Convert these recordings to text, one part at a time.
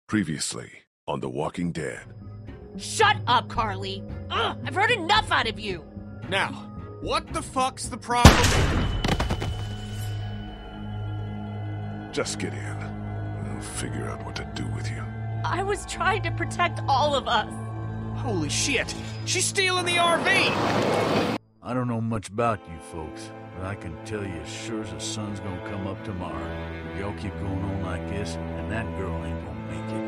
Previously on The Walking Dead. Shut up, Carly! Ugh, I've heard enough out of you! Now, what the fuck's the problem? Just get in. I'll figure out what to do with you. I was trying to protect all of us. Holy shit! She's stealing the RV! I don't know much about you folks, but I can tell you as sure as the sun's gonna come up tomorrow, if y'all keep going on like this, and that girl ain't gonna make it.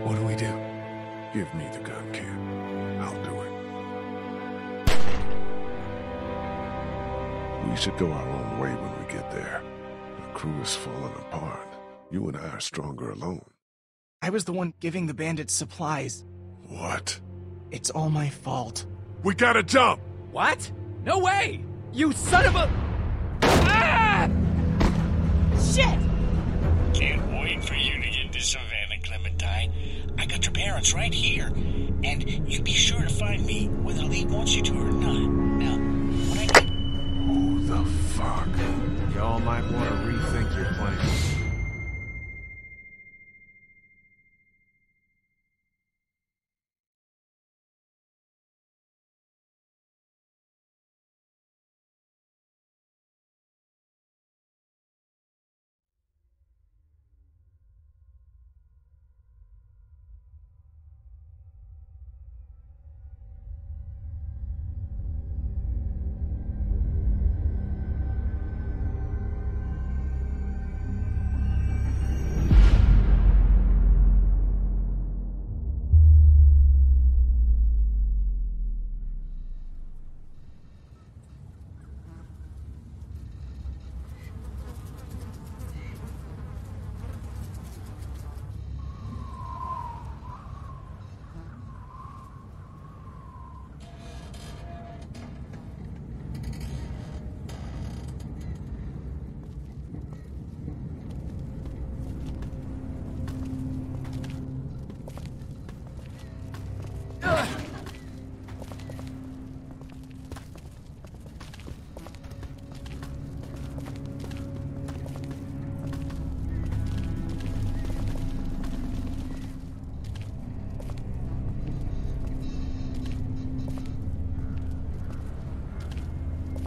What do we do? Give me the gun, kid. I'll do it. We should go our own way when we get there. The crew is falling apart. You and I are stronger alone. I was the one giving the bandits supplies. What? It's all my fault. We gotta jump! What? No way! You son of a... Ah! Shit! Can't wait for you to get to Savannah, Clementine. I got your parents right here, and you be sure to find me whether Lee wants you to or not. Now, what I need... Who the fuck? Y'all might want to rethink your plans.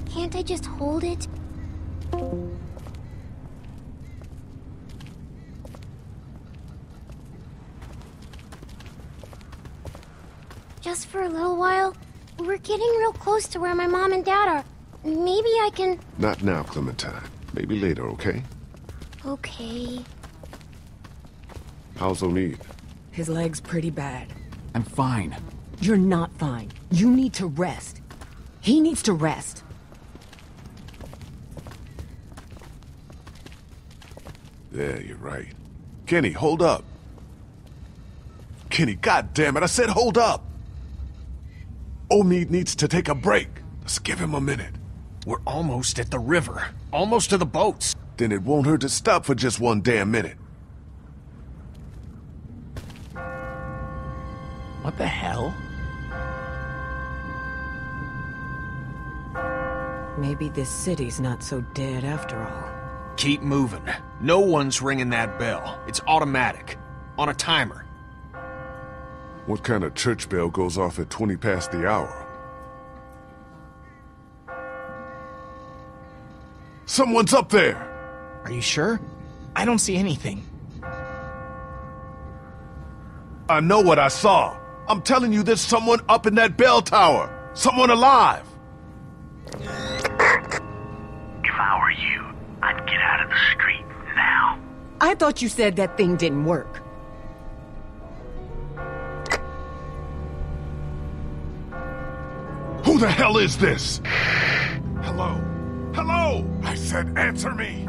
Can't I just hold it? Just for a little while? We're getting real close to where my mom and dad are. Maybe I can... Not now, Clementine. Maybe later, okay? Okay. How's O'Neid? His leg's pretty bad. I'm fine. You're not fine. You need to rest. He needs to rest. Yeah, you're right. Kenny, hold up. Kenny, goddammit, I said hold up! O'Neid needs to take a break. Let's give him a minute. We're almost at the river. Almost to the boats. Then it won't hurt to stop for just one damn minute. What the hell? Maybe this city's not so dead after all. Keep moving. No one's ringing that bell. It's automatic. On a timer. What kind of church bell goes off at 20 past the hour? Someone's up there! Are you sure? I don't see anything. I know what I saw. I'm telling you, there's someone up in that bell tower. Someone alive. If I were you, I'd get out of the street now. I thought you said that thing didn't work. Who the hell is this? Hello? Hello! I said answer me!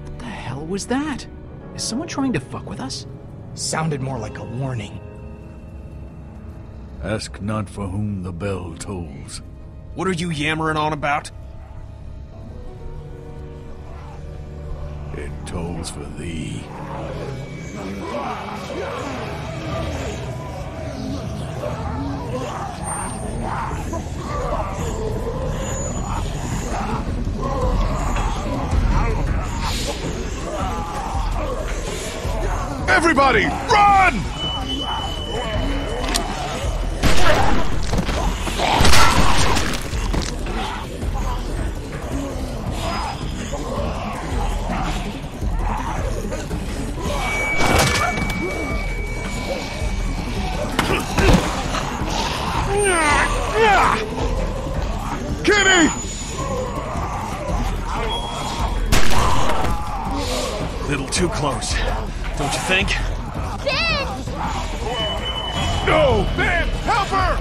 What the hell was that? Is someone trying to fuck with us? Sounded more like a warning. Ask not for whom the bell tolls. What are you yammering on about? It tolls for thee. Everybody, run! Kenny! Little too close, don't you think? Ben! No! Ben, help her!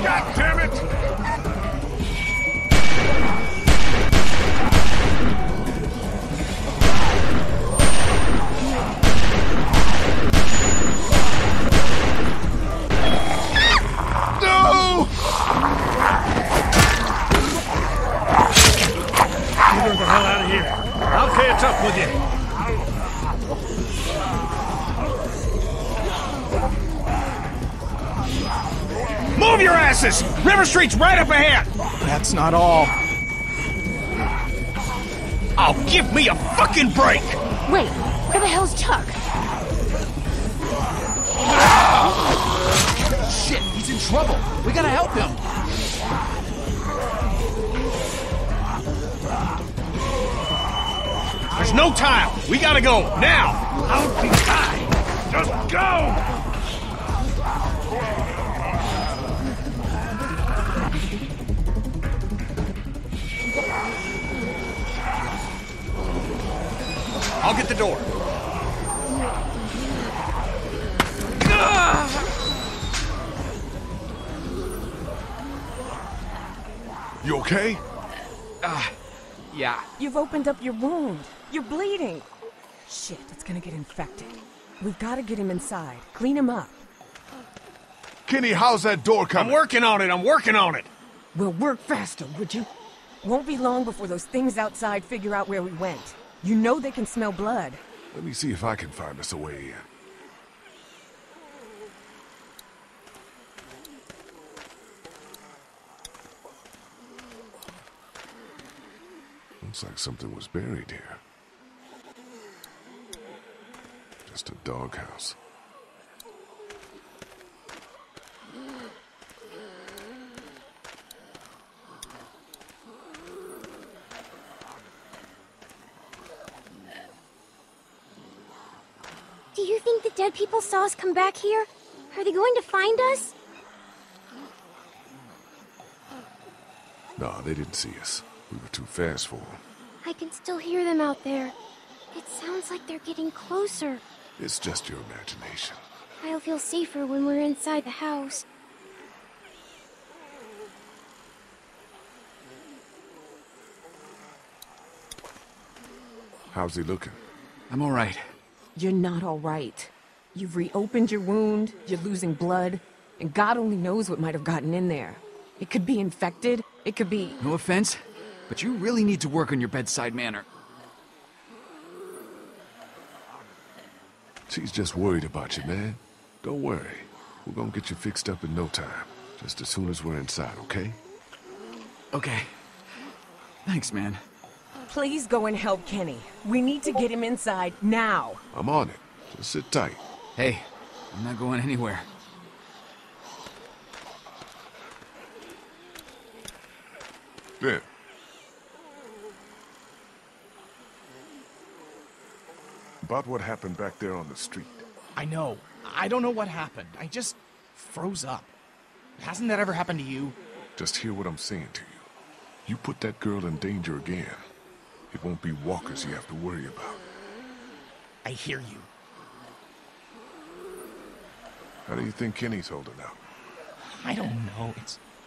God damn it! No! Get her the hell out of here. I'll catch up with you. Move your asses! River Street's right up ahead! That's not all. Oh, give me a fucking break! Wait, where the hell's Chuck? Shit, he's in trouble. We gotta help him. There's no time! We gotta go, now! Don't be shy. Just go! I'll get the door. You okay? Yeah. You've opened up your wound. You're bleeding. Shit, it's gonna get infected. We've gotta get him inside. Clean him up. Kenny, how's that door I'm coming? working on it, I'm working on it! Well, work faster, would you? Won't be long before those things outside figure out where we went. You know they can smell blood. Let me see if I can find us a way in. Looks like something was buried here. Just a doghouse. Do you think the dead people saw us come back here? Are they going to find us? No, they didn't see us. We were too fast for them. I can still hear them out there. It sounds like they're getting closer. It's just your imagination. I'll feel safer when we're inside the house. How's he looking? I'm all right. You're not all right. You've reopened your wound, you're losing blood, and God only knows what might have gotten in there. It could be infected, it could be... No offense, but you really need to work on your bedside manner. She's just worried about you, man. Don't worry. We're gonna get you fixed up in no time. Just as soon as we're inside, okay? Okay. Thanks, man. Please go and help Kenny. We need to get him inside now. I'm on it. Just sit tight. Hey, I'm not going anywhere. Ben. About what happened back there on the street. I know. I don't know what happened. I just froze up. Hasn't that ever happened to you? Just hear what I'm saying to you. You put that girl in danger again. It won't be walkers you have to worry about. I hear you. How do you think Kenny's holding out? I don't know.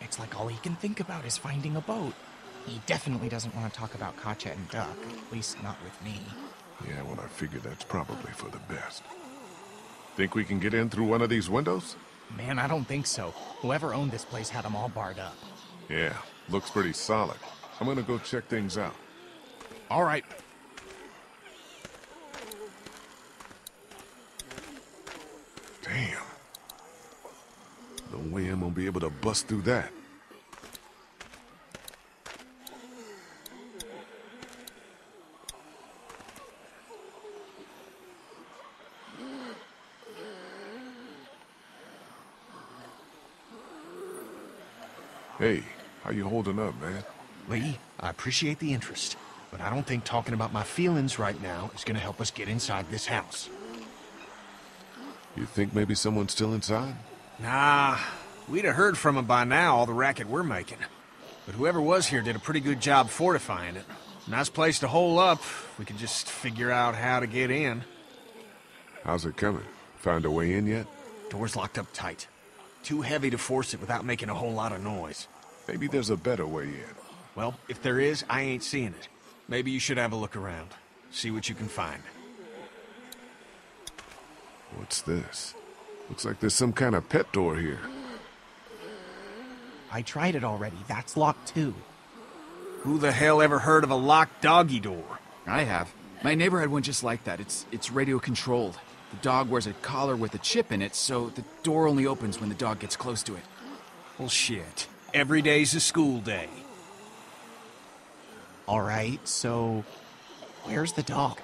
It's like all he can think about is finding a boat. He definitely doesn't want to talk about Katjaa and Duck, at least not with me. Yeah, well, I figured that's probably for the best. Think we can get in through one of these windows? Man, I don't think so. Whoever owned this place had them all barred up. Yeah, looks pretty solid. I'm gonna go check things out. All right. Damn. No way I'm gonna be able to bust through that. Hey, how you holding up, man? Lee, I appreciate the interest, but I don't think talking about my feelings right now is gonna help us get inside this house. You think maybe someone's still inside? Nah, we'd have heard from him by now, all the racket we're making. But whoever was here did a pretty good job fortifying it. Nice place to hole up. We could just figure out how to get in. How's it coming? Found a way in yet? Door's locked up tight. Too heavy to force it without making a whole lot of noise. Maybe there's a better way in. Well, if there is, I ain't seeing it. Maybe you should have a look around. See what you can find. What's this? Looks like there's some kind of pet door here. I tried it already. That's locked too. Who the hell ever heard of a locked doggy door? I have. My neighbor had one just like that. It's radio controlled. The dog wears a collar with a chip in it, so the door only opens when the dog gets close to it. Well, shit. Every day's a school day. All right, so where's the dog?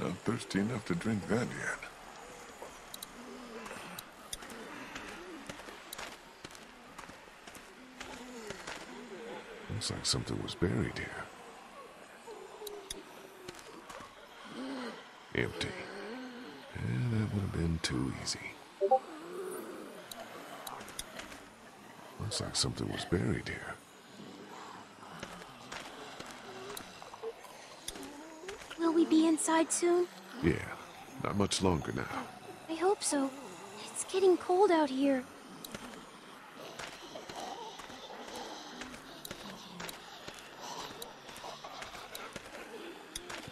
Not thirsty enough to drink that yet. Looks like something was buried here. Empty. Yeah, that would have been too easy. Looks like something was buried here. Will we be inside soon? Yeah, not much longer now. I hope so. It's getting cold out here.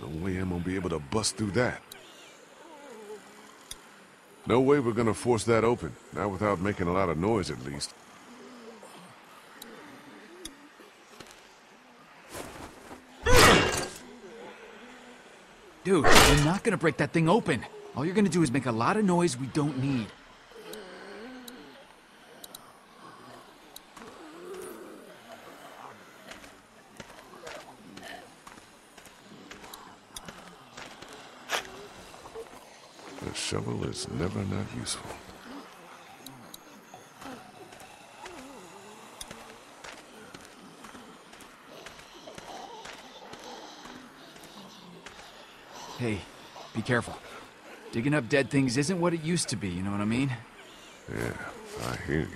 No way I'm gonna be able to bust through that. No way we're gonna force that open. Not without making a lot of noise, at least. Dude, you're not gonna break that thing open. All you're gonna do is make a lot of noise we don't need. The shovel is never not useful. Hey, be careful. Digging up dead things isn't what it used to be, you know what I mean? Yeah, I hear you.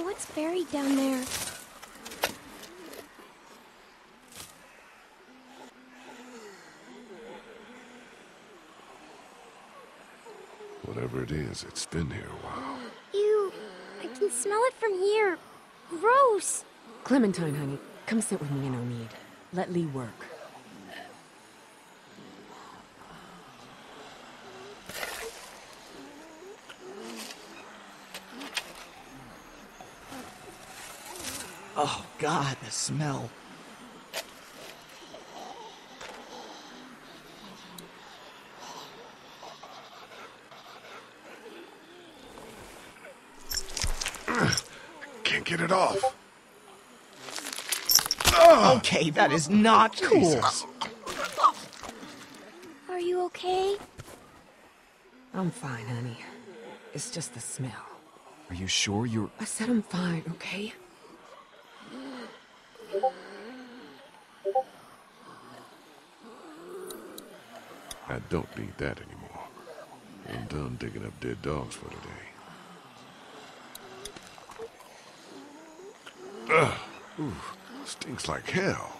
What's buried down there? Whatever it is, it's been here a while. Ew, I can smell it from here. Gross. Clementine, honey, come sit with me in Omead. Let Lee work. Oh, God, the smell. Can't get it off. Okay, that is not cool. Are you okay? I'm fine, honey. It's just the smell. Are you sure you're... I said I'm fine, okay? I don't need that anymore. I'm done digging up dead dogs for today. Ugh. Ooh, stinks like hell.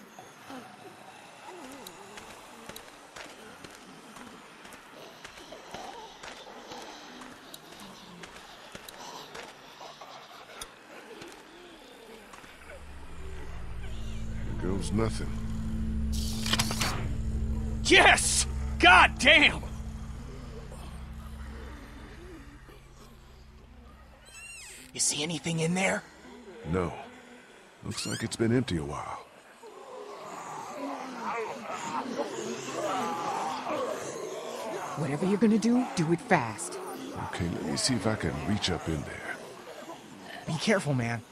Here goes nothing. Yes! God damn! You see anything in there? No. Looks like it's been empty a while. Whatever you're gonna do it fast. Okay, let me see if I can reach up in there. Be careful, man.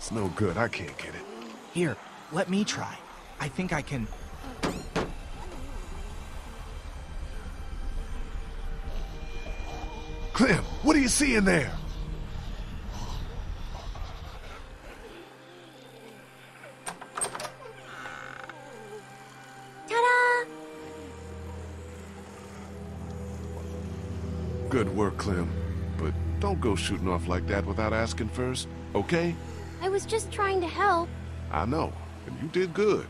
It's no good. I can't get it. Here, let me try. I think I can... Clem, what do you see in there? Ta-da! Good work, Clem. But don't go shooting off like that without asking first, okay? I was just trying to help. I know, and you did good.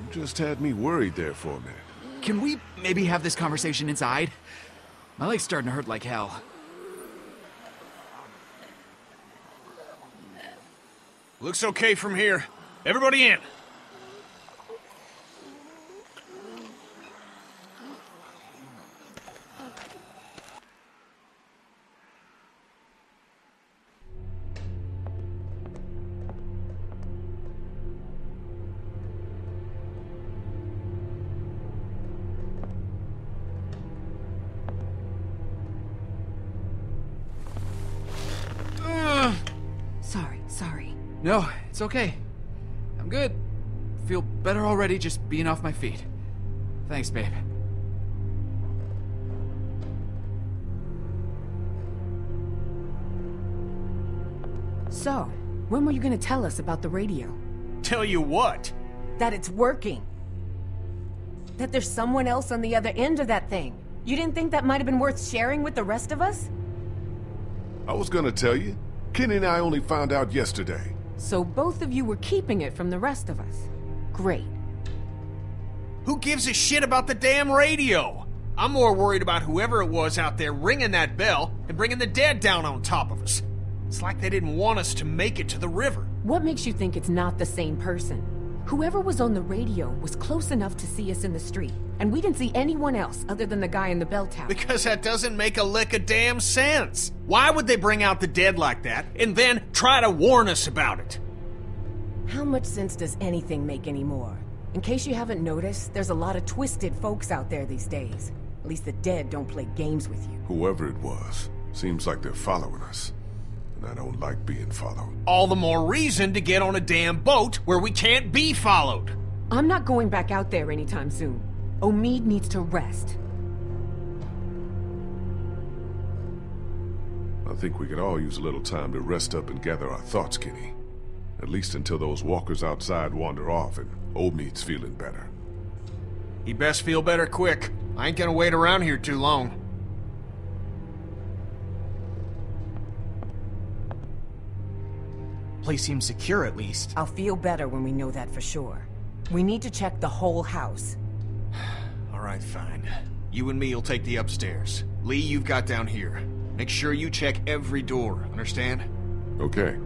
You just had me worried there for a minute. Can we maybe have this conversation inside? My leg's starting to hurt like hell. Looks okay from here. Everybody in. Sorry. No, it's okay. I'm good. Feel better already just being off my feet. Thanks, babe. So, when were you gonna tell us about the radio? Tell you what? That it's working. That there's someone else on the other end of that thing. You didn't think that might have been worth sharing with the rest of us? I was gonna tell you. Kenny and I only found out yesterday. So both of you were keeping it from the rest of us. Great. Who gives a shit about the damn radio? I'm more worried about whoever it was out there ringing that bell and bringing the dead down on top of us. It's like they didn't want us to make it to the river. What makes you think it's not the same person? Whoever was on the radio was close enough to see us in the street, and we didn't see anyone else other than the guy in the bell tower. Because that doesn't make a lick of damn sense. Why would they bring out the dead like that and then try to warn us about it? How much sense does anything make anymore? In case you haven't noticed, there's a lot of twisted folks out there these days. At least the dead don't play games with you. Whoever it was, seems like they're following us. And I don't like being followed. All the more reason to get on a damn boat where we can't be followed. I'm not going back out there anytime soon. Omid needs to rest. I think we could all use a little time to rest up and gather our thoughts, Kenny. At least until those walkers outside wander off and Omid's feeling better. He best feel better quick. I ain't gonna wait around here too long. Place seems secure, at least. I'll feel better when we know that for sure. We need to check the whole house. All right, fine. You and me will take the upstairs. Lee, you've got down here. Make sure you check every door, understand? Okay.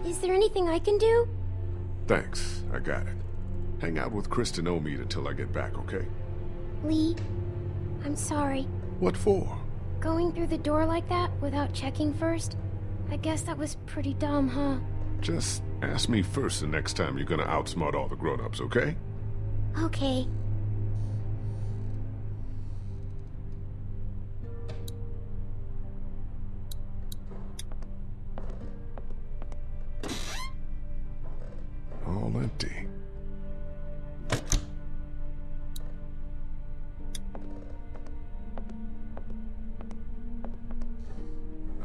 Is there anything I can do? Thanks, I got it. Hang out with Kristen Omid until I get back, okay? Lee, I'm sorry. What for? Going through the door like that without checking first? I guess that was pretty dumb, huh? Just ask me first the next time you're gonna outsmart all the grown-ups, okay? Okay. All empty.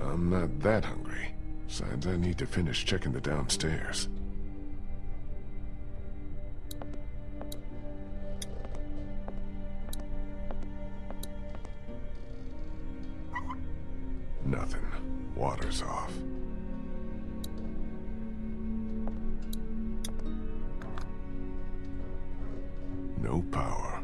I'm not that hungry. Besides, I need to finish checking the downstairs. Nothing. Water's off. No power.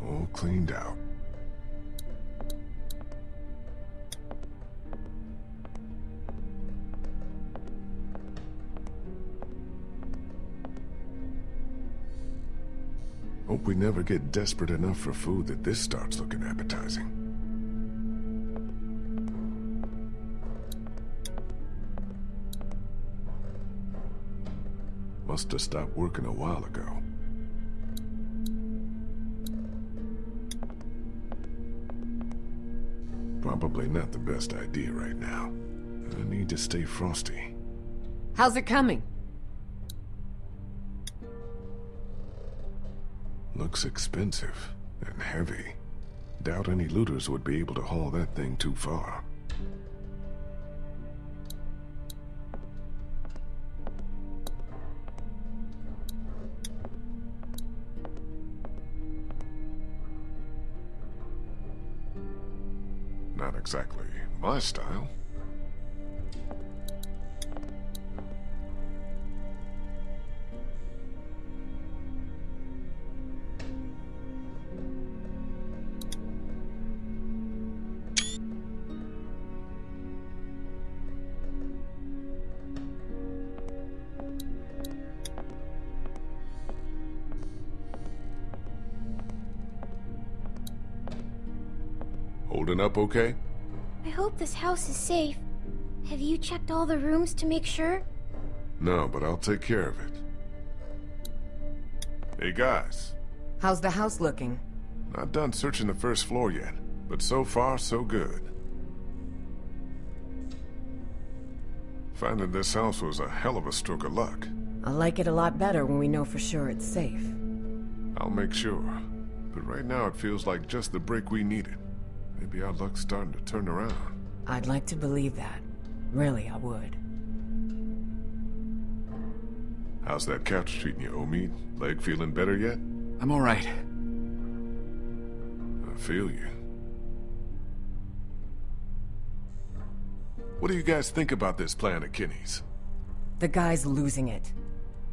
All cleaned out. Hope we never get desperate enough for food that this starts looking appetizing. Must have stopped working a while ago. Probably not the best idea right now. I need to stay frosty. How's it coming? Looks expensive and heavy. Doubt any looters would be able to haul that thing too far. Not exactly my style. Holding up okay? I hope this house is safe. Have you checked all the rooms to make sure? No, but I'll take care of it. Hey guys, How's the house looking? not done searching the first floor yet, but so far so good. Finding this house was a hell of a stroke of luck. I like it a lot better when we know for sure it's safe. I'll make sure. But right now it feels like just the break we needed. Maybe our luck's starting to turn around. I'd like to believe that. Really, I would. How's that couch treating you, Omid? Leg feeling better yet? I'm alright. I feel you. What do you guys think about this plan of Kenny's? The guy's losing it.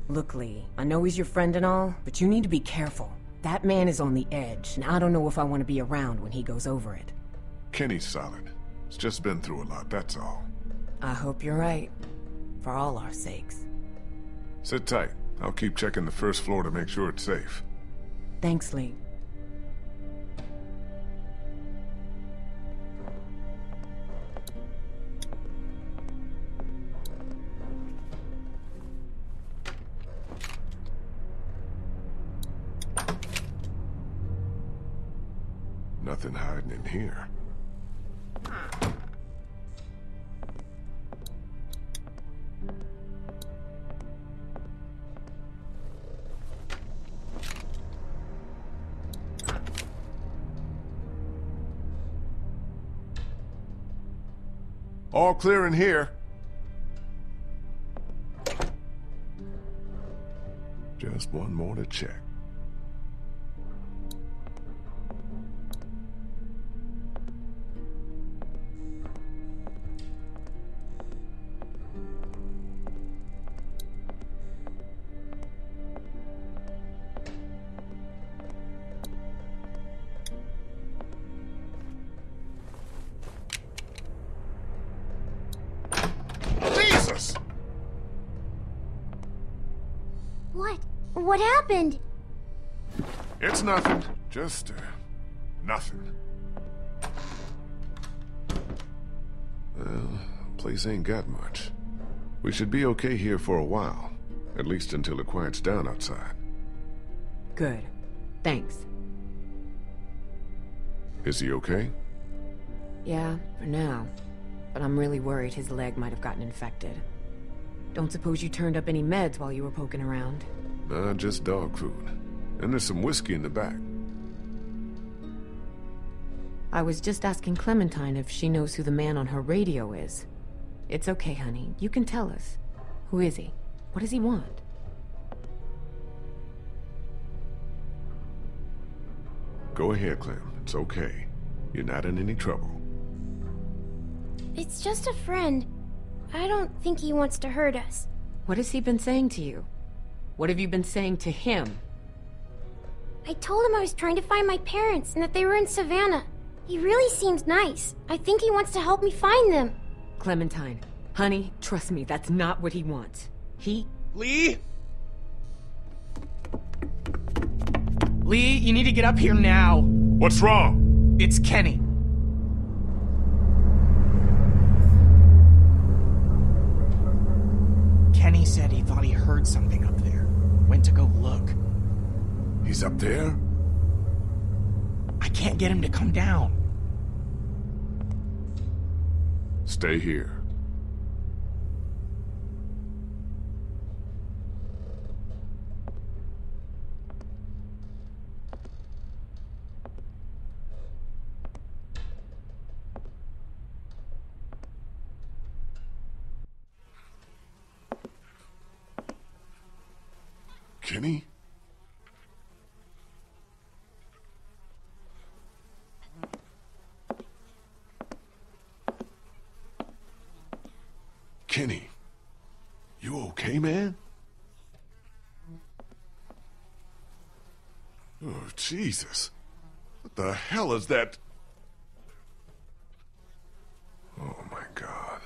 Look, Lee, I know he's your friend and all, but you need to be careful. That man is on the edge, and I don't know if I want to be around when he goes over it. Kenny's solid. He's just been through a lot, that's all. I hope you're right. For all our sakes. Sit tight. I'll keep checking the first floor to make sure it's safe. Thanks, Lee. Nothing hiding in here. All clear in here. Just one more to check. Jesus! What happened? It's nothing. Just, nothing. Well, place ain't got much. We should be okay here for a while. At least until it quiets down outside. Good. Thanks. Is he okay? Yeah, for now. But I'm really worried his leg might have gotten infected. Don't suppose you turned up any meds while you were poking around? Nah, just dog food. And there's some whiskey in the back. I was just asking Clementine if she knows who the man on her radio is. It's okay, honey. You can tell us. Who is he? What does he want? Go ahead, Clem. It's okay. You're not in any trouble. It's just a friend. I don't think he wants to hurt us. What has he been saying to you? What have you been saying to him? I told him I was trying to find my parents and that they were in Savannah. He really seems nice. I think he wants to help me find them. Clementine, honey, trust me, that's not what he wants. Lee? Lee, you need to get up here now. What's wrong? It's Kenny. Kenny said he thought he heard something up there. Went to go look. He's up there? I can't get him to come down. Stay here. Kenny? Kenny, you okay, man? Oh, Jesus. What the hell is that? Oh, my God.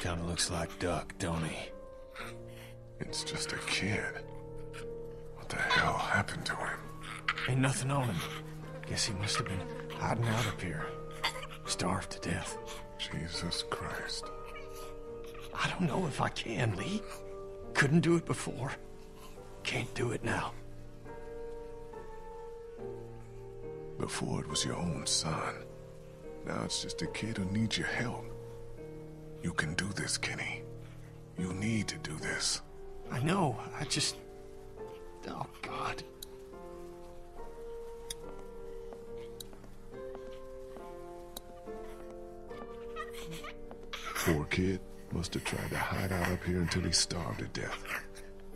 Kinda looks like Duck, don't he? It's just a kid. What the hell happened to him? Ain't nothing on him. Guess he must have been hiding out up here. Starved to death. Jesus Christ. I don't know if I can, Lee. Couldn't do it before. Can't do it now. Before it was your own son. Now it's just a kid who needs your help. You can do this, Kenny. You need to do this. I know, I just... Oh, God. Poor kid. Must have tried to hide out up here until he starved to death.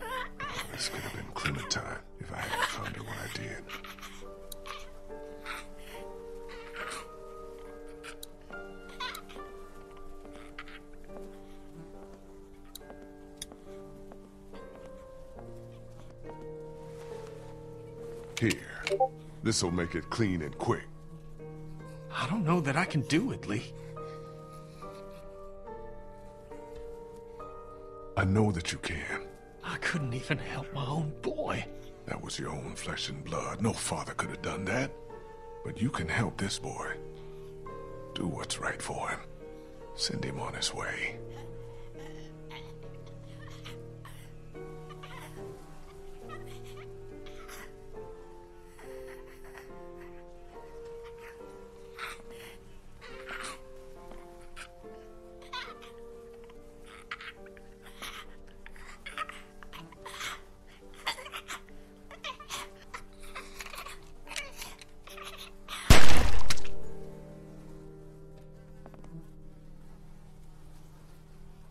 Oh, this could have been Clementine if I hadn't found her when I did. Here. This'll make it clean and quick. I don't know that I can do it, Lee. I know that you can. I couldn't even help my own boy. That was your own flesh and blood. No father could have done that. But you can help this boy. Do what's right for him. Send him on his way.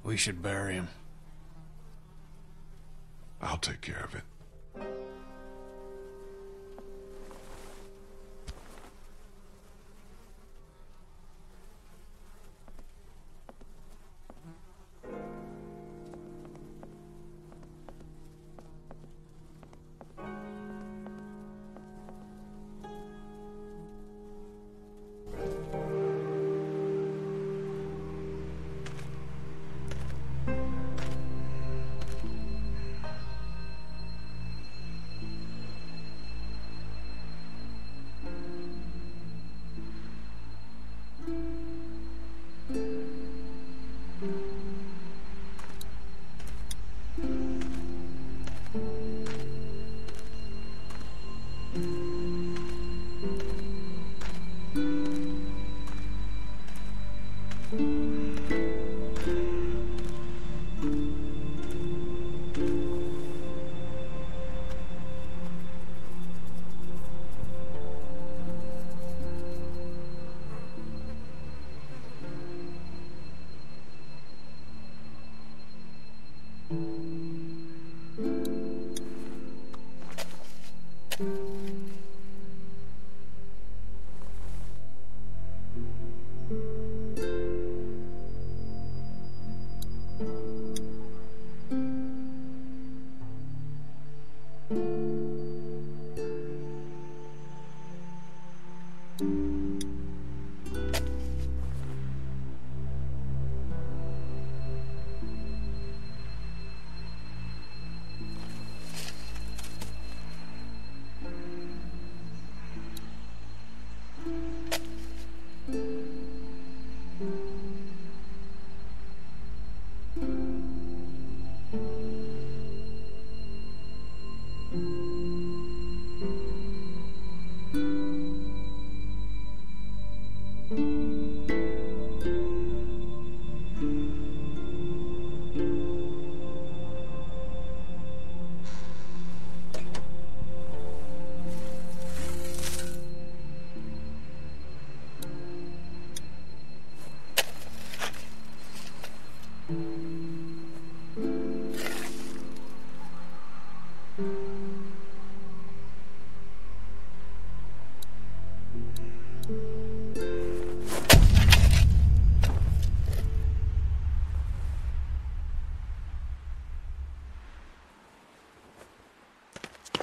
We should bury him. I'll take care of it.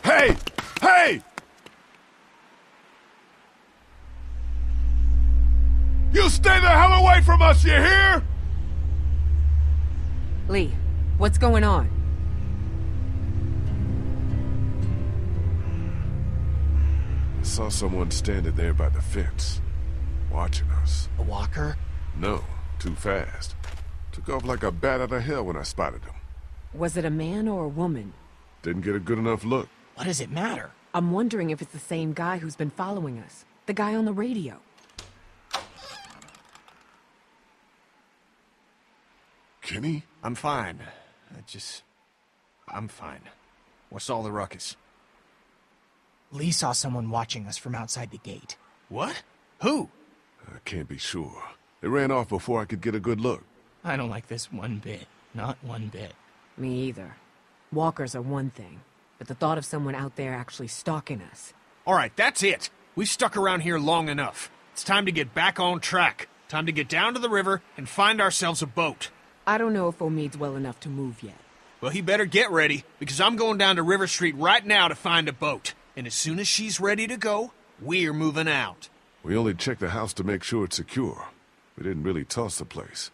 Hey! Hey! You stay the hell away from us, you hear? Lee, what's going on? I saw someone standing there by the fence, watching us. A walker? No, too fast. Took off like a bat out of hell when I spotted him. Was it a man or a woman? Didn't get a good enough look. What does it matter? I'm wondering if it's the same guy who's been following us. The guy on the radio. Kenny? I'm fine. I'm fine. What's all the ruckus? Lee saw someone watching us from outside the gate. What? Who? I can't be sure. They ran off before I could get a good look. I don't like this one bit. Not one bit. Me either. Walkers are one thing, but the thought of someone out there actually stalking us. All right, that's it. We've stuck around here long enough. It's time to get back on track. Time to get down to the river and find ourselves a boat. I don't know if Omid's well enough to move yet. Well, he better get ready, because I'm going down to River Street right now to find a boat. And as soon as she's ready to go, we're moving out. We only checked the house to make sure it's secure. We didn't really toss the place.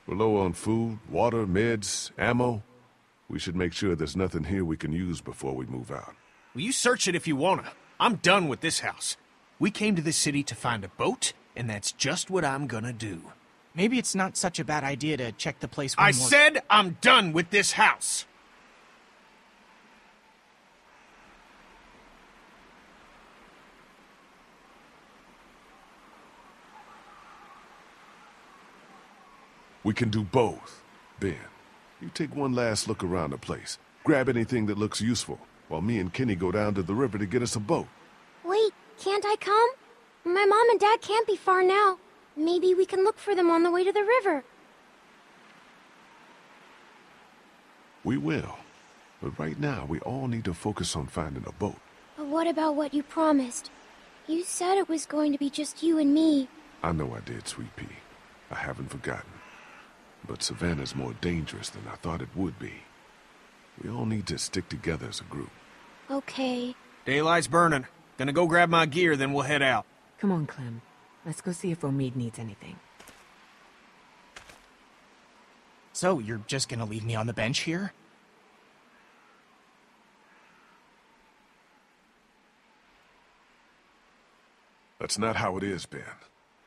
We're low on food, water, meds, ammo. We should make sure there's nothing here we can use before we move out. Well, you search it if you wanna. I'm done with this house. We came to this city to find a boat, and that's just what I'm gonna do. Maybe it's not such a bad idea to check the place one more... I said I'm done with this house! We can do both. Ben, you take one last look around the place. Grab anything that looks useful, while me and Kenny go down to the river to get us a boat. Wait, can't I come? My mom and dad can't be far now. Maybe we can look for them on the way to the river. We will. But right now, we all need to focus on finding a boat. But what about what you promised? You said it was going to be just you and me. I know I did, Sweet Pea. I haven't forgotten. But Savannah's more dangerous than I thought it would be. We all need to stick together as a group. Okay. Daylight's burning. Gonna go grab my gear, then we'll head out. Come on, Clem. Let's go see if Omid needs anything. So, you're just gonna leave me on the bench here? That's not how it is, Ben.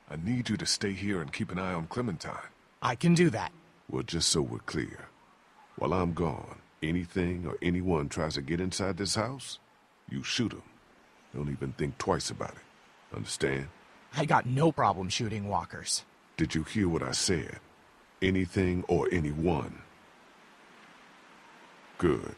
I need you to stay here and keep an eye on Clementine. I can do that. Well, just so we're clear. While I'm gone, anything or anyone tries to get inside this house, you shoot them. Don't even think twice about it. Understand? I got no problem shooting walkers. Did you hear what I said? Anything or anyone. Good.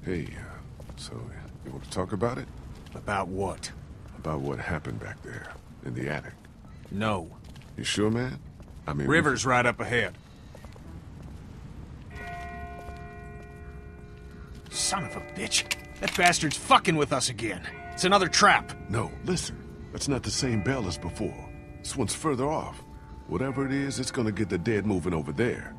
Hey, so you want to talk about it? About what? About what happened back there, in the attic. No. You sure, man? I mean... River's right up ahead. Son of a bitch. That bastard's fucking with us again. It's another trap. No, listen. That's not the same bell as before. This one's further off. Whatever it is, it's gonna get the dead moving over there.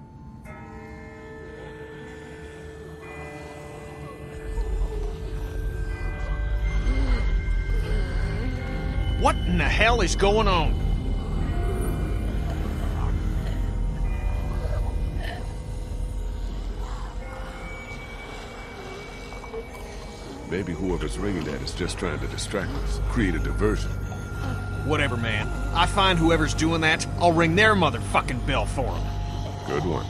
What in the hell is going on? Maybe whoever's ringing that is just trying to distract us, create a diversion. Whatever, man. I find whoever's doing that, I'll ring their motherfucking bell for them. Good one.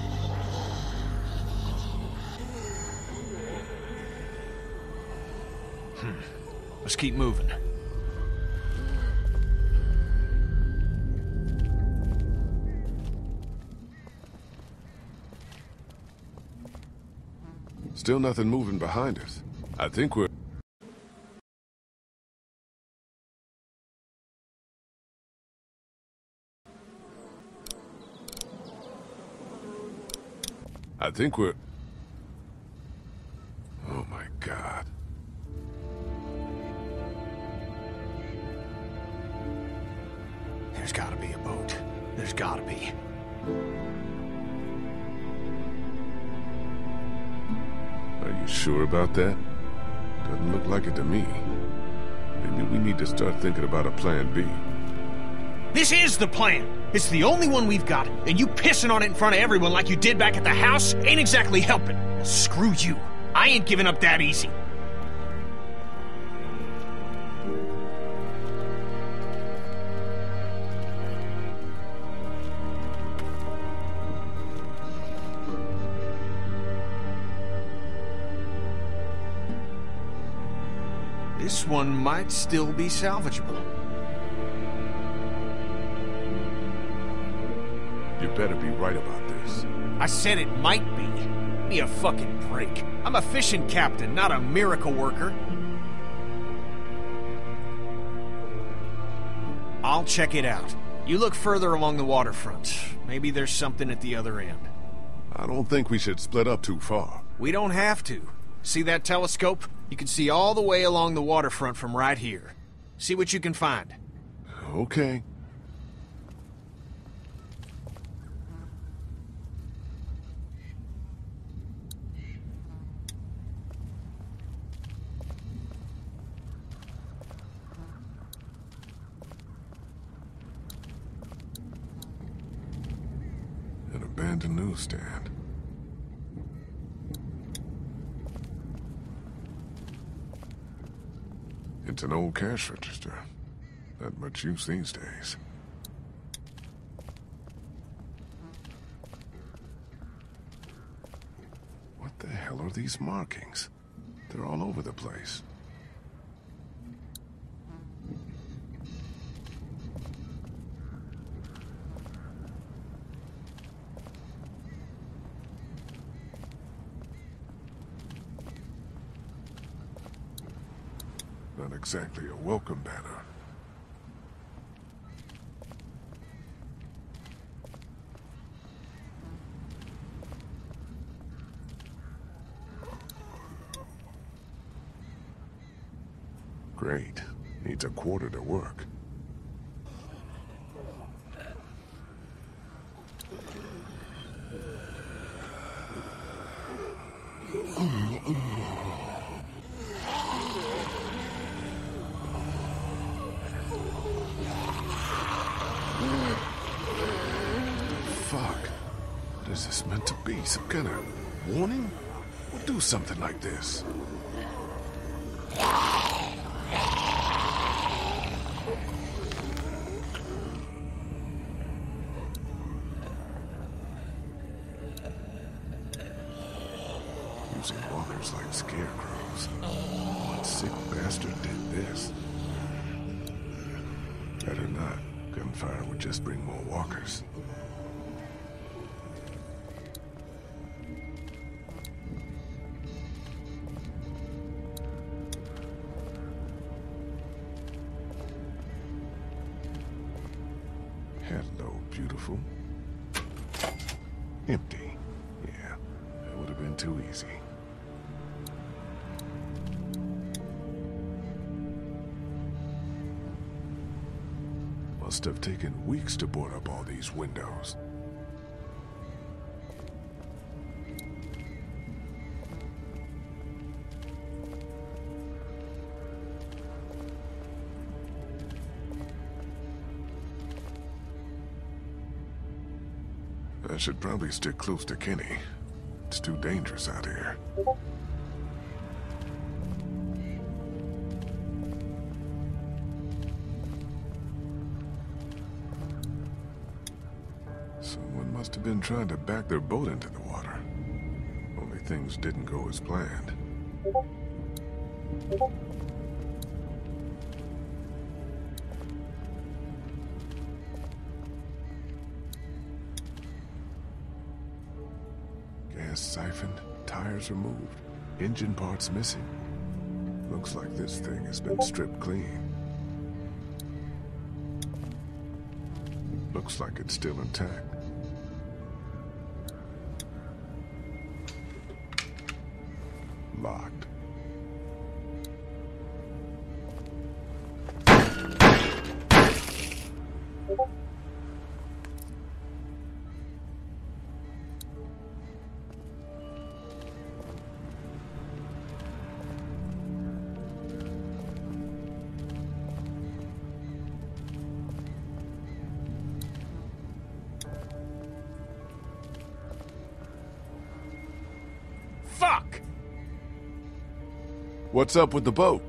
Let's keep moving. Still nothing moving behind us. I think we're... Oh my God. There's gotta be a boat. There's gotta be. Are you sure about that? Doesn't look like it to me. Maybe we need to start thinking about a plan B. This is the plan! It's the only one we've got, and you pissing on it in front of everyone like you did back at the house ain't exactly helping. Screw you. I ain't giving up that easy. This one might still be salvageable. You better be right about this. I said it might be. Give me a fucking break. I'm a fishing captain, not a miracle worker. I'll check it out. You look further along the waterfront. Maybe there's something at the other end. I don't think we should split up too far. We don't have to. See that telescope? You can see all the way along the waterfront from right here. See what you can find. Okay. An abandoned newsstand. It's an old cash register. Not much use these days. What the hell are these markings? They're all over the place. Not exactly a welcome banner. Great. Needs a quarter to work. What is this meant to be? Some kind of warning? We'll do something like this. Using walkers like scarecrows. What sick bastard did this? Better not. Gunfire would just bring more walkers. beautiful. Empty. Yeah, that would have been too easy. Must have taken weeks to board up all these windows. I should probably stick close to Kenny. It's too dangerous out here. Someone must have been trying to back their boat into the water. Only things didn't go as planned. Gas siphoned, tires removed, engine parts missing. Looks like this thing has been stripped clean. Looks like it's still intact. Locked. Fuck! What's up with the boat?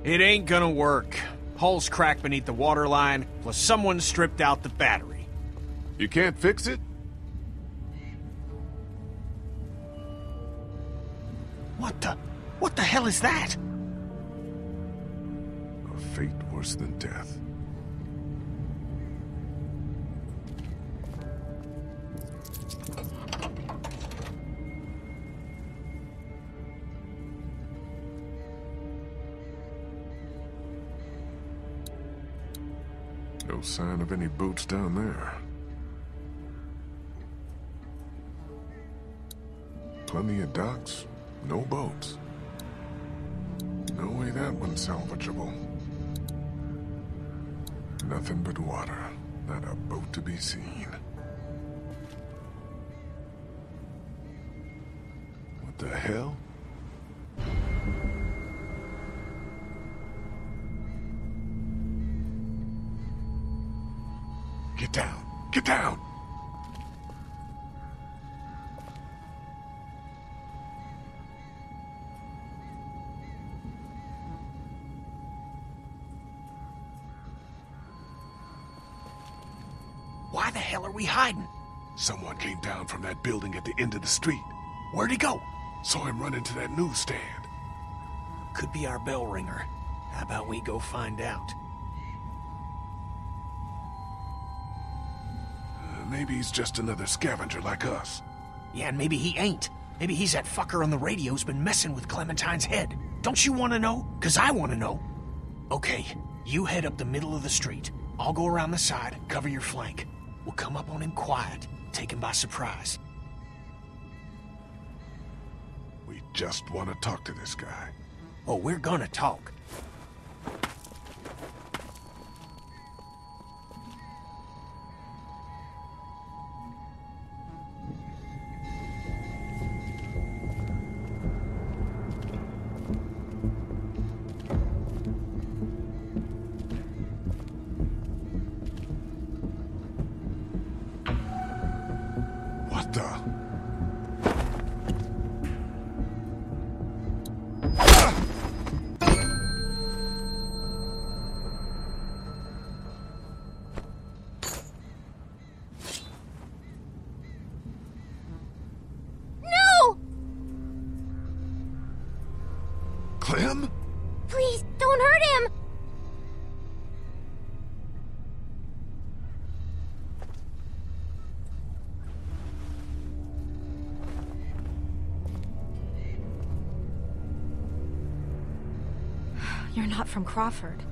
It ain't gonna work. Hull's cracked beneath the waterline, plus someone stripped out the battery. You can't fix it? What the hell is that? A fate worse than death. No sign of any boats down there. Plenty of docks, no boats. No way that one's salvageable. Nothing but water, not a boat to be seen. What the hell? Get down! Get down! Why the hell are we hiding? Someone came down from that building at the end of the street. Where'd he go? Saw him run into that newsstand. Could be our bell ringer. How about we go find out? Maybe he's just another scavenger like us. Yeah, and maybe he ain't. Maybe he's that fucker on the radio who's been messing with Clementine's head. Don't you want to know? 'Cause I want to know. Okay, you head up the middle of the street. I'll go around the side, cover your flank. We'll come up on him quiet, take him by surprise. We just want to talk to this guy. Oh, we're gonna talk. What the? No! Clem? Please, don't hurt him! You're not from Crawford.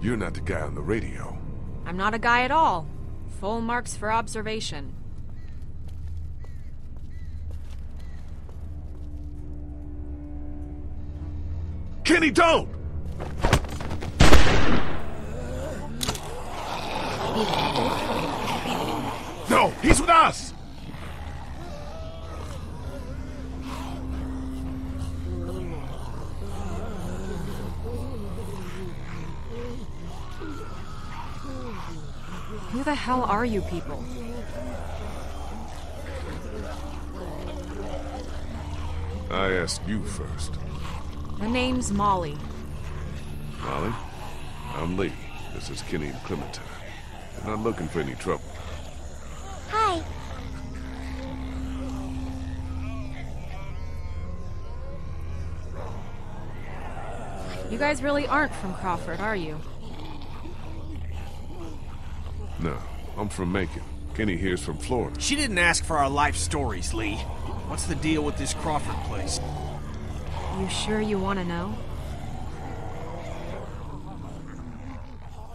You're not the guy on the radio. I'm not a guy at all. Full marks for observation. Kenny, don't! No, he's with us! Who the hell are you people? I asked you first. The name's Molly. Molly, I'm Lee. This is Kenny and Clementine. They're not looking for any trouble. Hi. You guys really aren't from Crawford, are you? No, I'm from Macon. Kenny here's from Florida. She didn't ask for our life stories, Lee. What's the deal with this Crawford place? You sure you want to know?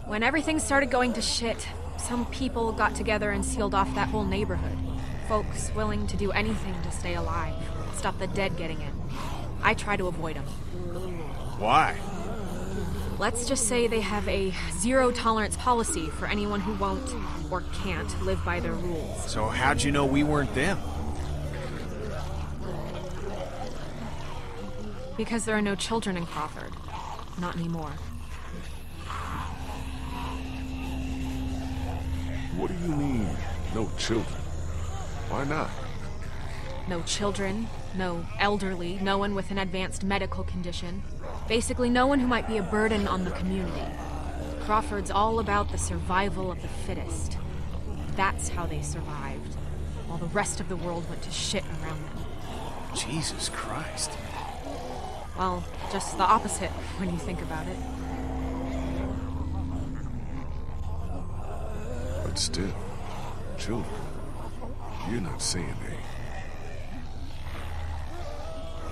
When everything started going to shit, some people got together and sealed off that whole neighborhood. Folks willing to do anything to stay alive, stop the dead getting in. I try to avoid them. Why? Let's just say they have a zero-tolerance policy for anyone who won't or can't live by their rules. So how'd you know we weren't them? Because there are no children in Crawford. Not anymore. What do you mean, no children? Why not? No children, no elderly, no one with an advanced medical condition. Basically, no one who might be a burden on the community. Crawford's all about the survival of the fittest. That's how they survived, while the rest of the world went to shit around them. Jesus Christ. Well, just the opposite when you think about it. But still, children. You're not saying they...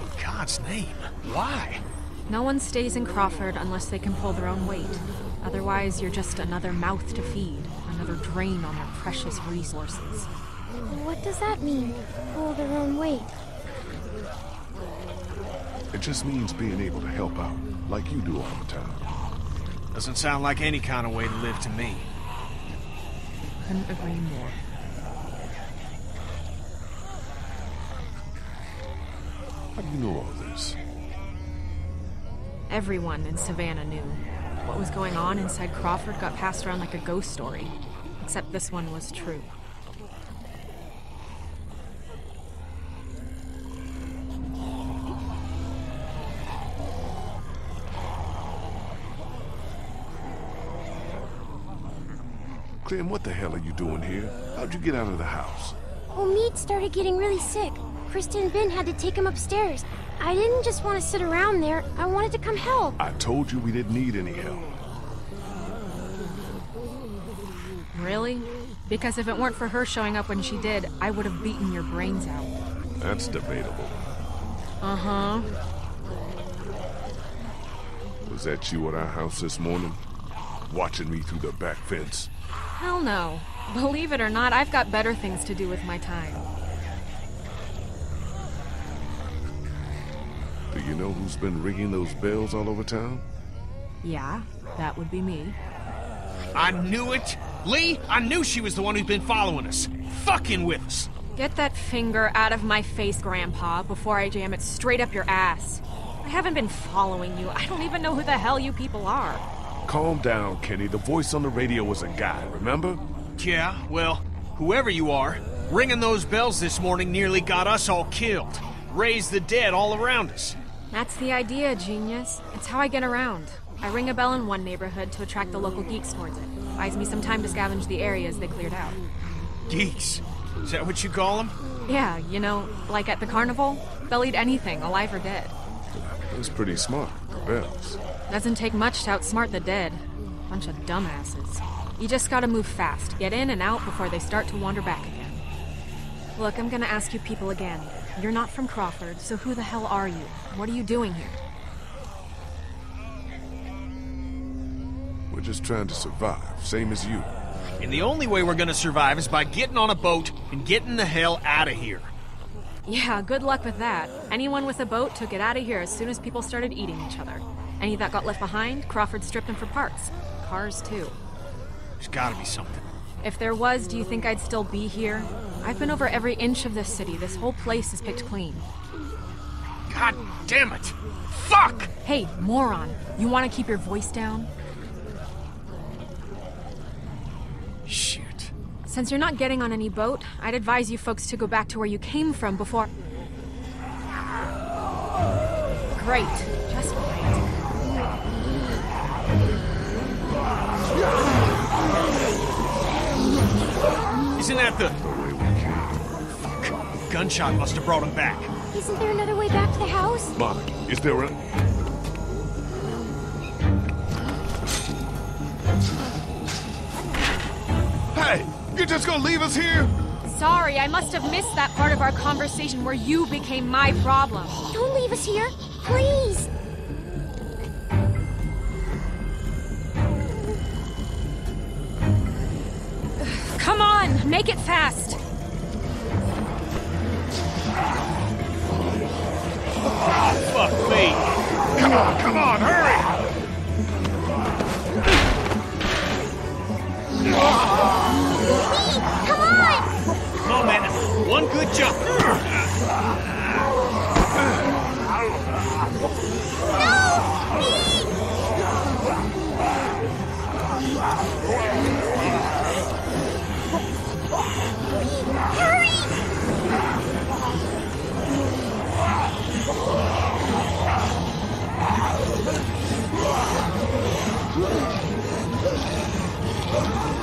In God's name, why? No one stays in Crawford unless they can pull their own weight. Otherwise, you're just another mouth to feed, another drain on their precious resources. What does that mean? Pull their own weight. It just means being able to help out, like you do all the time. Doesn't sound like any kind of way to live to me. Couldn't agree more. How do you know all this? Everyone in Savannah knew. What was going on inside Crawford got passed around like a ghost story. Except this one was true. Clem, what the hell are you doing here? How'd you get out of the house? Well, Mead started getting really sick. Krista and Ben had to take him upstairs. I didn't just want to sit around there. I wanted to come help. I told you we didn't need any help. Really? Because if it weren't for her showing up when she did, I would have beaten your brains out. That's debatable. Uh-huh. Was that you at our house this morning? Watching me through the back fence? Hell no. Believe it or not, I've got better things to do with my time. Do you know who's been ringing those bells all over town? Yeah, that would be me. I knew it! Lee, I knew she was the one who'd been following us. Fucking with us. Get that finger out of my face, Grandpa, before I jam it straight up your ass. I haven't been following you. I don't even know who the hell you people are. Calm down, Kenny. The voice on the radio was a guy, remember? Yeah, well, whoever you are, ringing those bells this morning nearly got us all killed. Raised the dead all around us. That's the idea, genius. It's how I get around. I ring a bell in one neighborhood to attract the local geeks towards it. Buys me some time to scavenge the areas they cleared out. Geeks? Is that what you call them? Yeah, you know, like at the carnival? They'll eat anything, alive or dead. That's pretty smart, the bells. Doesn't take much to outsmart the dead. Bunch of dumbasses. You just gotta move fast, get in and out before they start to wander back again. Look, I'm gonna ask you people again. You're not from Crawford, so who the hell are you? What are you doing here? We're We're just trying to survive, same as you. And the only way we're gonna survive is by getting on a boat and getting the hell out of here. Yeah, good luck with that. Anyone with a boat took it out of here as soon as people started eating each other. Any that got left behind, Crawford stripped them for parts. Cars, too. There's gotta be something. If there was, do you think I'd still be here? I've been over every inch of this city. This whole place is picked clean. God damn it! Fuck! Hey, moron. You want to keep your voice down? Shit. Since you're not getting on any boat, I'd advise you folks to go back to where you came from before... Great. Just great. Isn't that the... Fuck. Gunshot must have brought him back. Isn't there another way back to the house? Mark, is there a... Hey! You're just gonna leave us here? Sorry, I must have missed that part of our conversation where you became my problem. Don't leave us here, please. Come on, make it fast. Fuck me. Come on, hurry! Come on, man. One good jump.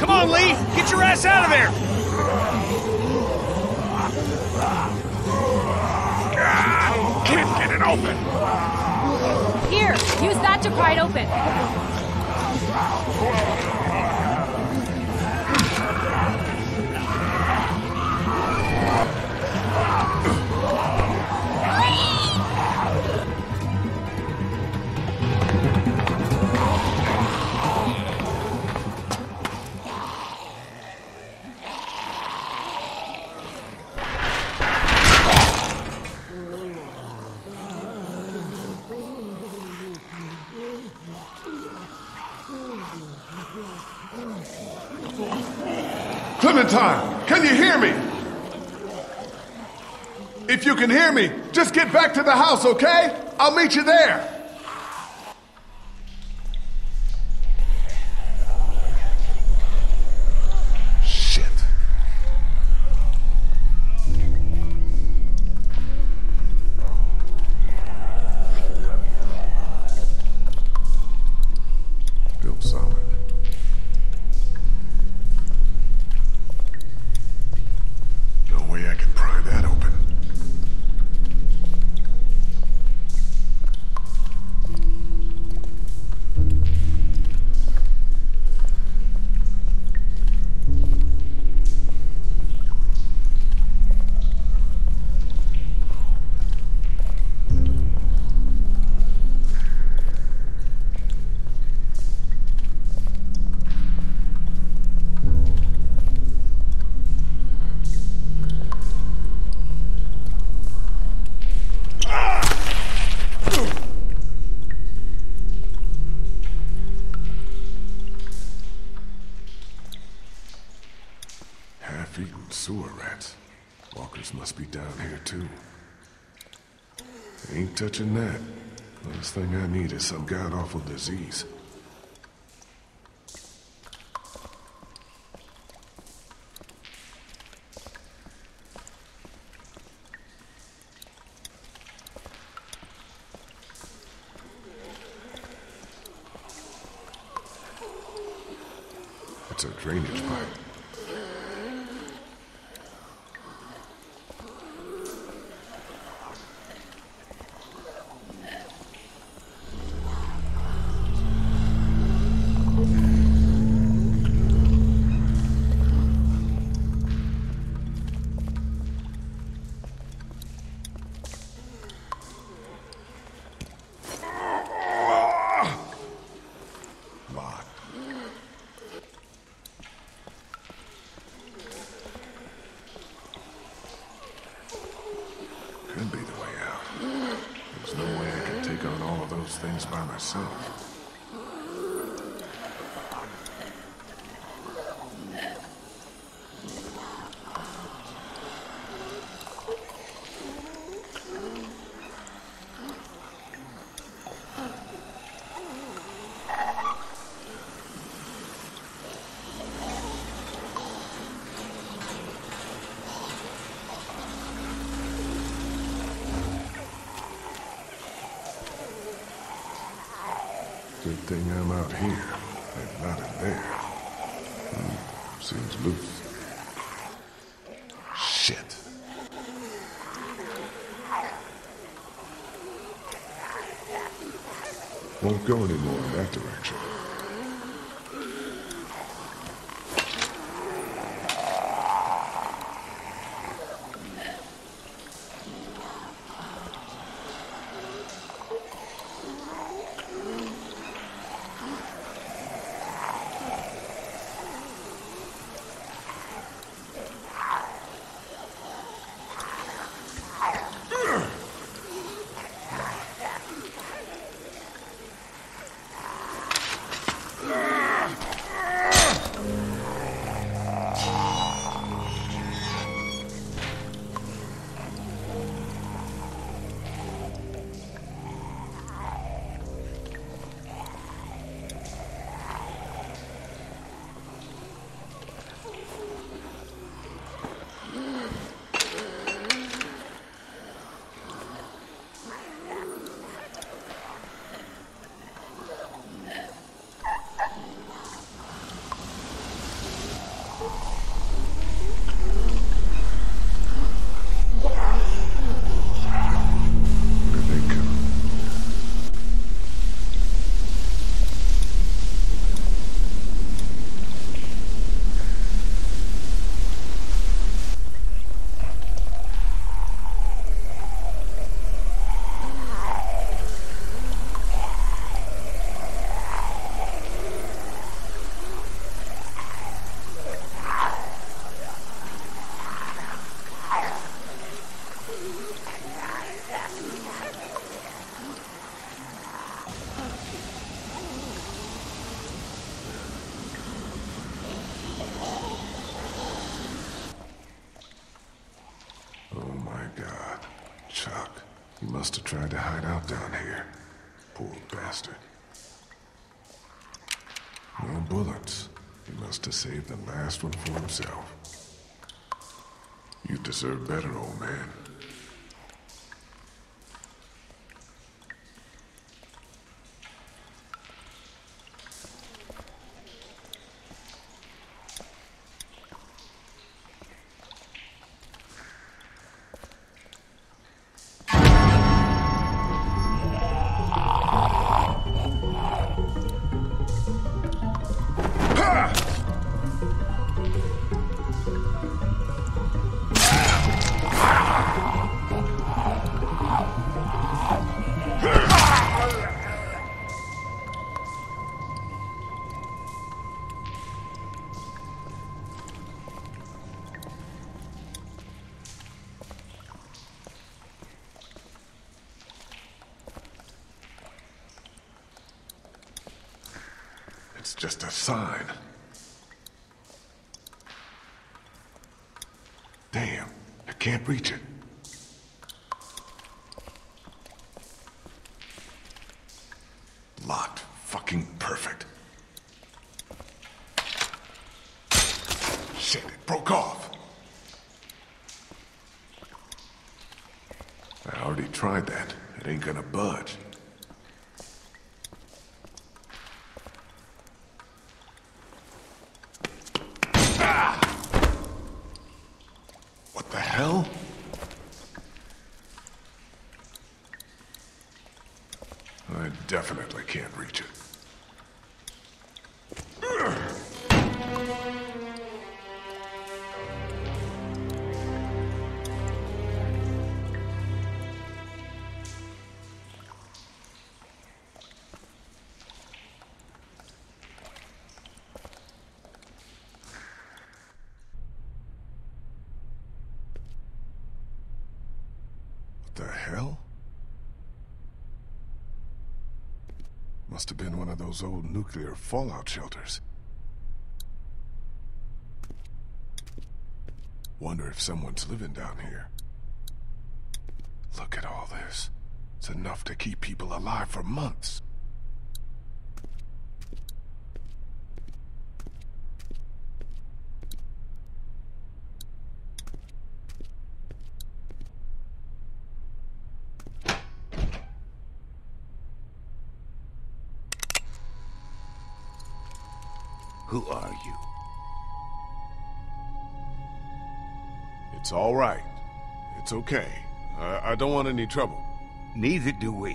Come on, Lee! Get your ass out of there! Can't get it open! Here, use that to pry it open. Clementine, can you hear me? If you can hear me, just get back to the house, okay? I'll meet you there. Shit. Built solid. No way I can pry that open. Half-eaten sewer rats. Walkers must be down here, too. Ain't touching that. Last thing I need is some god-awful disease. It's a drainage pipe. Locked. things by myself. Good thing I'm out here and not in there. Seems loose. Shit. Won't go anymore in that direction. Chuck, he must have tried to hide out down here. Poor bastard. No bullets. He must have saved the last one for himself. You deserve better, old man. It's just a sign. Damn, I can't reach it. Locked. Fucking perfect. Shit, it broke off. I already tried that. It ain't gonna budge. What the hell? I definitely can't reach it. What the hell? Must have been one of those old nuclear fallout shelters. Wonder if someone's living down here. Look at all this. It's enough to keep people alive for months. Who are you? It's all right. It's okay. I don't want any trouble. Neither do we.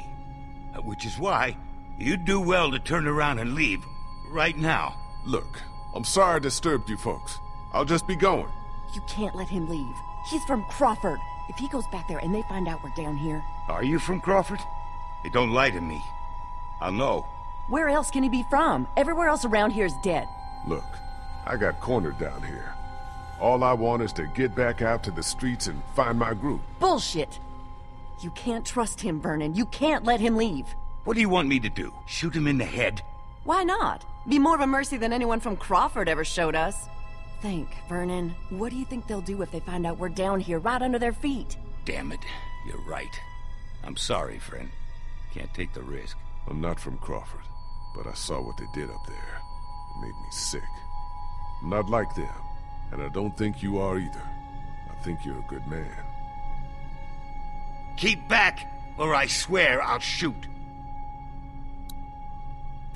Which is why you'd do well to turn around and leave right now. Look, I'm sorry I disturbed you folks. I'll just be going. You can't let him leave. He's from Crawford. If he goes back there and they find out we're down here... Are you from Crawford? Hey, don't lie to me. I'll know. Where else can he be from? Everywhere else around here is dead. Look, I got cornered down here. All I want is to get back out to the streets and find my group. Bullshit! You can't trust him, Vernon. You can't let him leave. What do you want me to do? Shoot him in the head? Why not? Be more of a mercy than anyone from Crawford ever showed us. Think, Vernon. What do you think they'll do if they find out we're down here, right under their feet? Damn it. You're right. I'm sorry, friend. Can't take the risk. I'm not from Crawford, but I saw what they did up there. It made me sick. I'm not like them, and I don't think you are either. I think you're a good man. Keep back, or I swear I'll shoot.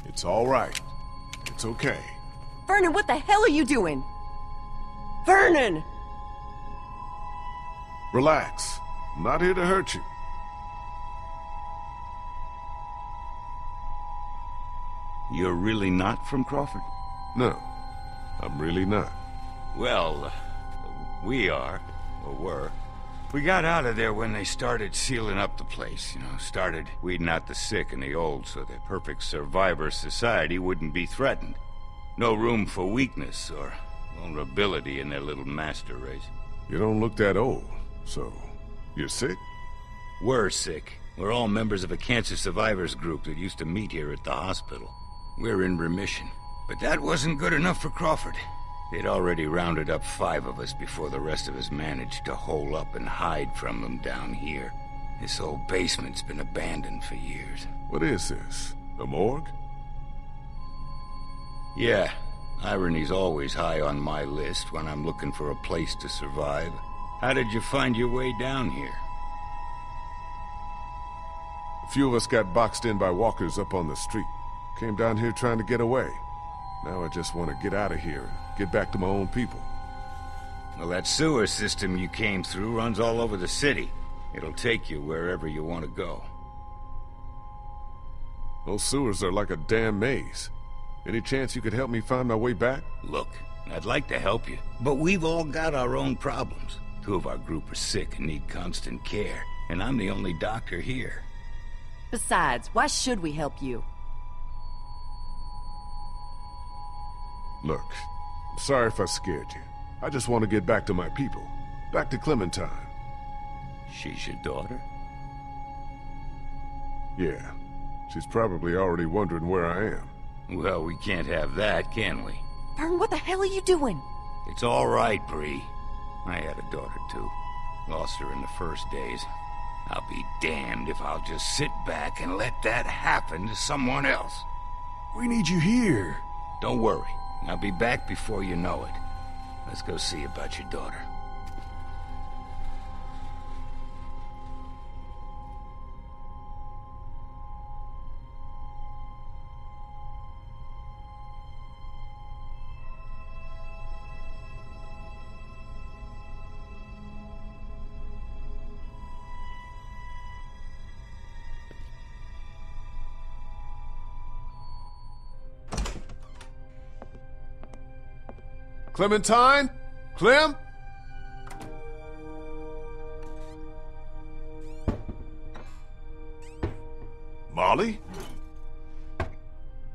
It's all right. It's okay. Vernon, what the hell are you doing? Vernon! Relax. I'm not here to hurt you. You're really not from Crawford? No, I'm really not. Well, we are, or were. We got out of there when they started sealing up the place, started weeding out the sick and the old so the perfect survivor society wouldn't be threatened. No room for weakness or vulnerability in their little master race. You don't look that old, so you're sick? We're sick. We're all members of a cancer survivors group that used to meet here at the hospital. We're in remission. But that wasn't good enough for Crawford. They'd already rounded up 5 of us before the rest of us managed to hole up and hide from them down here. This old basement's been abandoned for years. What is this? A morgue? Yeah. Irony's always high on my list when I'm looking for a place to survive. How did you find your way down here? A few of us got boxed in by walkers up on the street. Came down here trying to get away. Now I just want to get out of here and get back to my own people. Well, that sewer system you came through runs all over the city. It'll take you wherever you want to go. Those sewers are like a damn maze. Any chance you could help me find my way back? Look, I'd like to help you, but we've all got our own problems. 2 of our group are sick and need constant care, and I'm the only doctor here. Besides, why should we help you? Look, I'm sorry if I scared you. I just want to get back to my people. Back to Clementine. She's your daughter? Yeah. She's probably already wondering where I am. Well, we can't have that, can we? Vern, what the hell are you doing? It's all right, Bree. I had a daughter, too. Lost her in the first days. I'll be damned if I'll just sit back and let that happen to someone else. We need you here. Don't worry. I'll be back before you know it. Let's go see about your daughter. Clementine? Clem? Molly?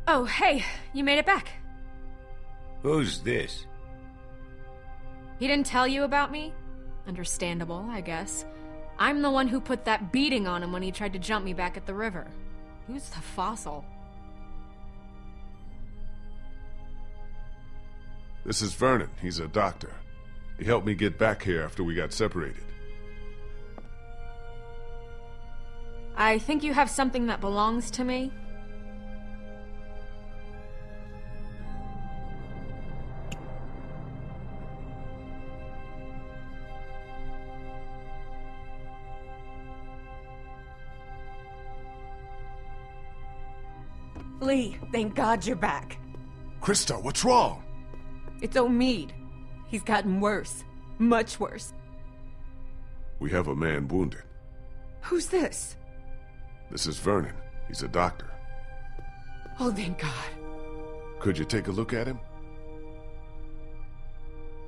Oh, hey, you made it back. Who's this? He didn't tell you about me? Understandable, I guess. I'm the one who put that beating on him when he tried to jump me back at the river. Who's the fossil? This is Vernon. He's a doctor. He helped me get back here after we got separated. I think you have something that belongs to me. Lee, thank God you're back. Krista, what's wrong? It's Omid. He's gotten worse. Much worse. We have a man wounded. Who's this? This is Vernon. He's a doctor. Oh, thank God. Could you take a look at him?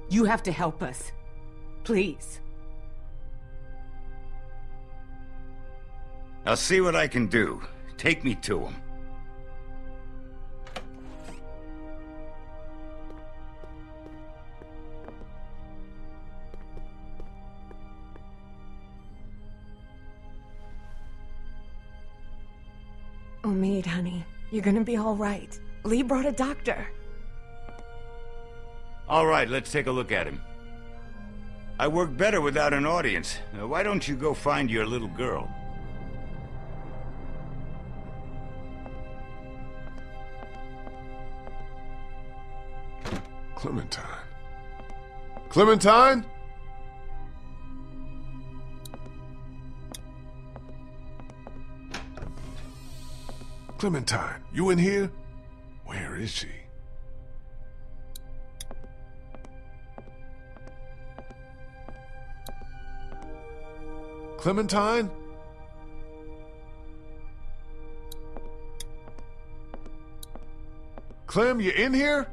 You have to help us. Please. I'll see what I can do. Take me to him. Omid, honey, you're gonna be all right. Lee brought a doctor. All right, let's take a look at him. I work better without an audience. Why don't you go find your little girl? Clementine. Clementine? Clementine, you in here? Where is she? Clementine? Clem, you in here?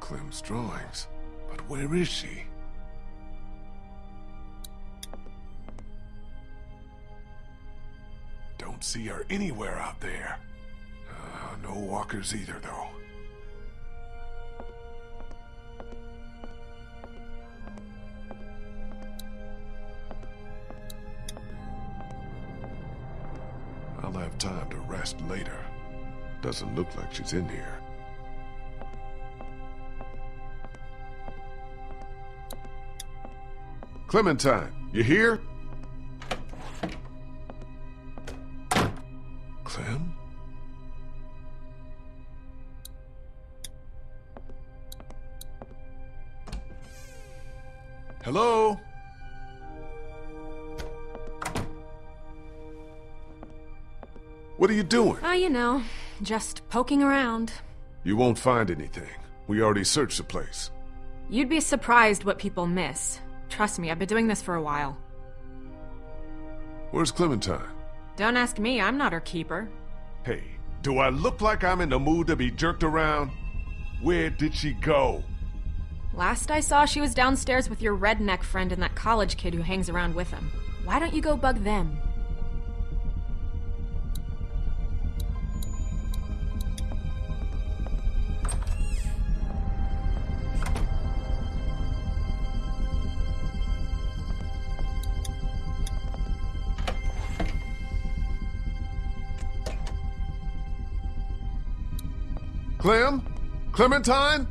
Clem's drawings. But where is she? Don't see her anywhere out there. No walkers either, though. I'll have time to rest later. Doesn't look like she's in here. Clementine, you here? Clem? Hello? What are you doing? Oh, you know, just poking around. You won't find anything. We already searched the place. You'd be surprised what people miss. Trust me, I've been doing this for a while. Where's Clementine? Don't ask me, I'm not her keeper. Hey, do I look like I'm in the mood to be jerked around? Where did she go? Last I saw, she was downstairs with your redneck friend and that college kid who hangs around with him. Why don't you go bug them? Clem? Clementine?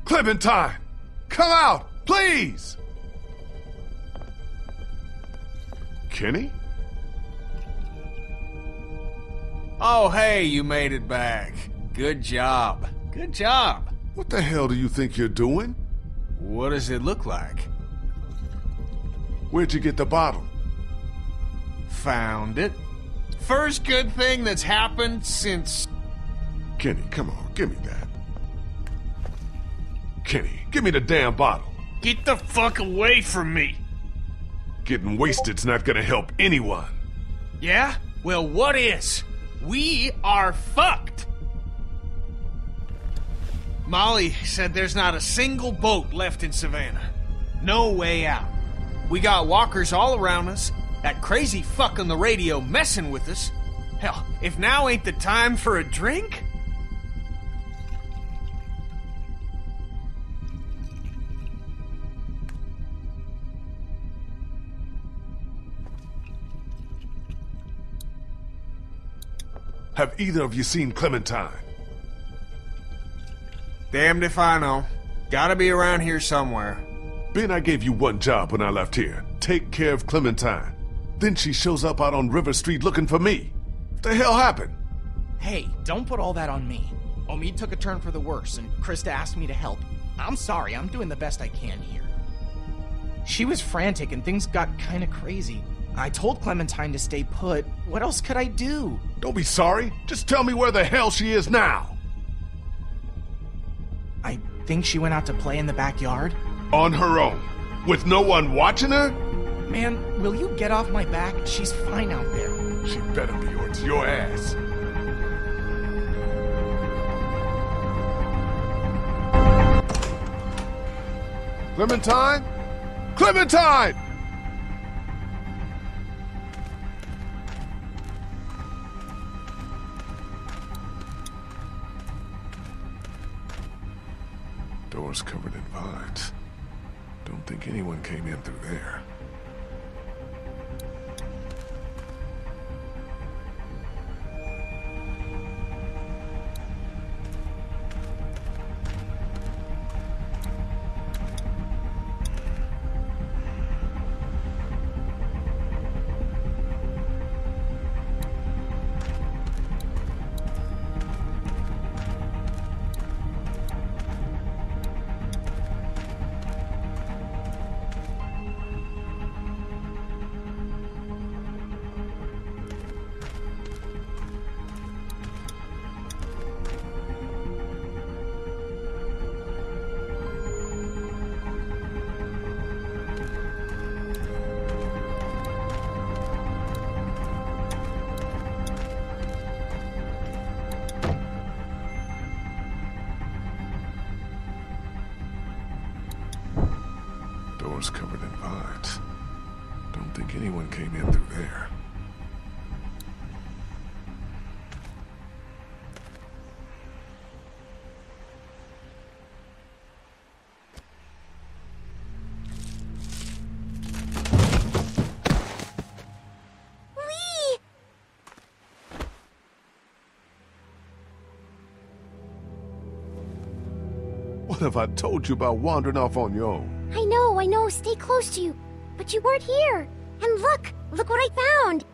Clementine! Come out, please! Kenny? Oh, hey, you made it back. Good job. Good job. What the hell do you think you're doing? What does it look like? Where'd you get the bottle? Found it. First good thing that's happened since... Kenny, come on, give me that. Kenny, give me the damn bottle. Get the fuck away from me! Getting wasted's not gonna help anyone. Yeah? Well, what is? We are fucked! Molly said there's not a single boat left in Savannah. No way out. We got walkers all around us, that crazy fuck on the radio messing with us. Hell, if now ain't the time for a drink? Have either of you seen Clementine? Damned if I know. Gotta be around here somewhere. Ben, I gave you one job when I left here. Take care of Clementine. Then she shows up out on River Street looking for me. What the hell happened? Hey, don't put all that on me. Omid took a turn for the worse, and Krista asked me to help. I'm sorry, I'm doing the best I can here. She was frantic and things got kinda crazy. I told Clementine to stay put. What else could I do? Don't be sorry. Just tell me where the hell she is now. I think she went out to play in the backyard. On her own? With no one watching her? Man, will you get off my back? She's fine out there. She better be, or it's your ass. Clementine? Clementine! Doors covered in vines. Don't think anyone came in through there. Doors covered in vines. Don't think anyone came in through there. Lee! What have I told you about wandering off on your own? I know, stay close to you. But you weren't here. And look what I found.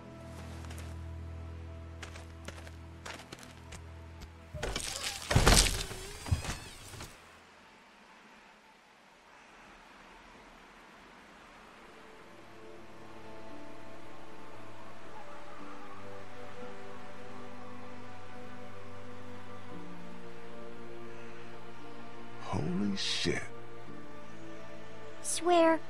Holy shit. Swear.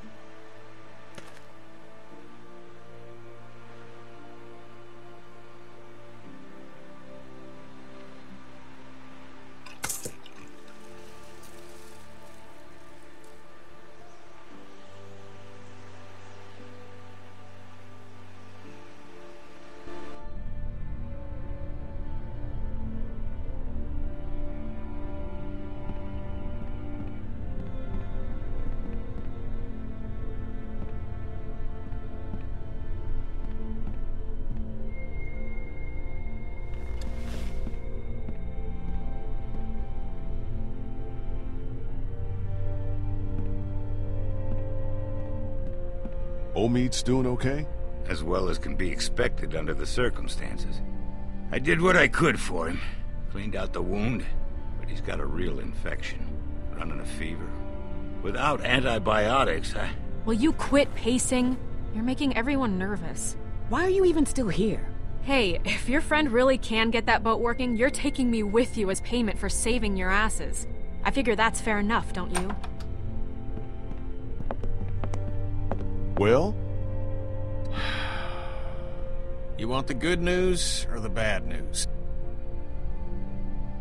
Omid's doing okay? As well as can be expected under the circumstances. I did what I could for him. Cleaned out the wound, but he's got a real infection. Running a fever. Without antibiotics, Will you quit pacing? You're making everyone nervous. Why are you even still here? Hey, if your friend really can get that boat working, you're taking me with you as payment for saving your asses. I figure that's fair enough, don't you? Well? You want the good news or the bad news?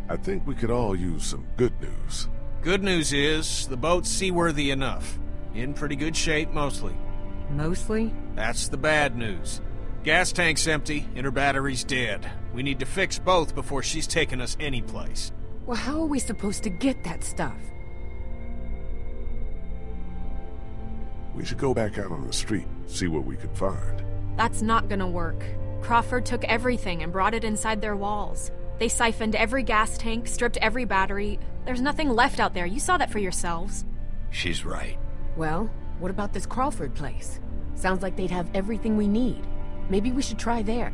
I think we could all use some good news. Good news is, the boat's seaworthy enough. In pretty good shape, mostly. Mostly? That's the bad news. Gas tank's empty, and her battery's dead. We need to fix both before she's taking us anyplace. Well, how are we supposed to get that stuff? We should go back out on the street, see what we can find. That's not gonna work. Crawford took everything and brought it inside their walls. They siphoned every gas tank, stripped every battery. There's nothing left out there. You saw that for yourselves. She's right. Well, what about this Crawford place? Sounds like they'd have everything we need. Maybe we should try there.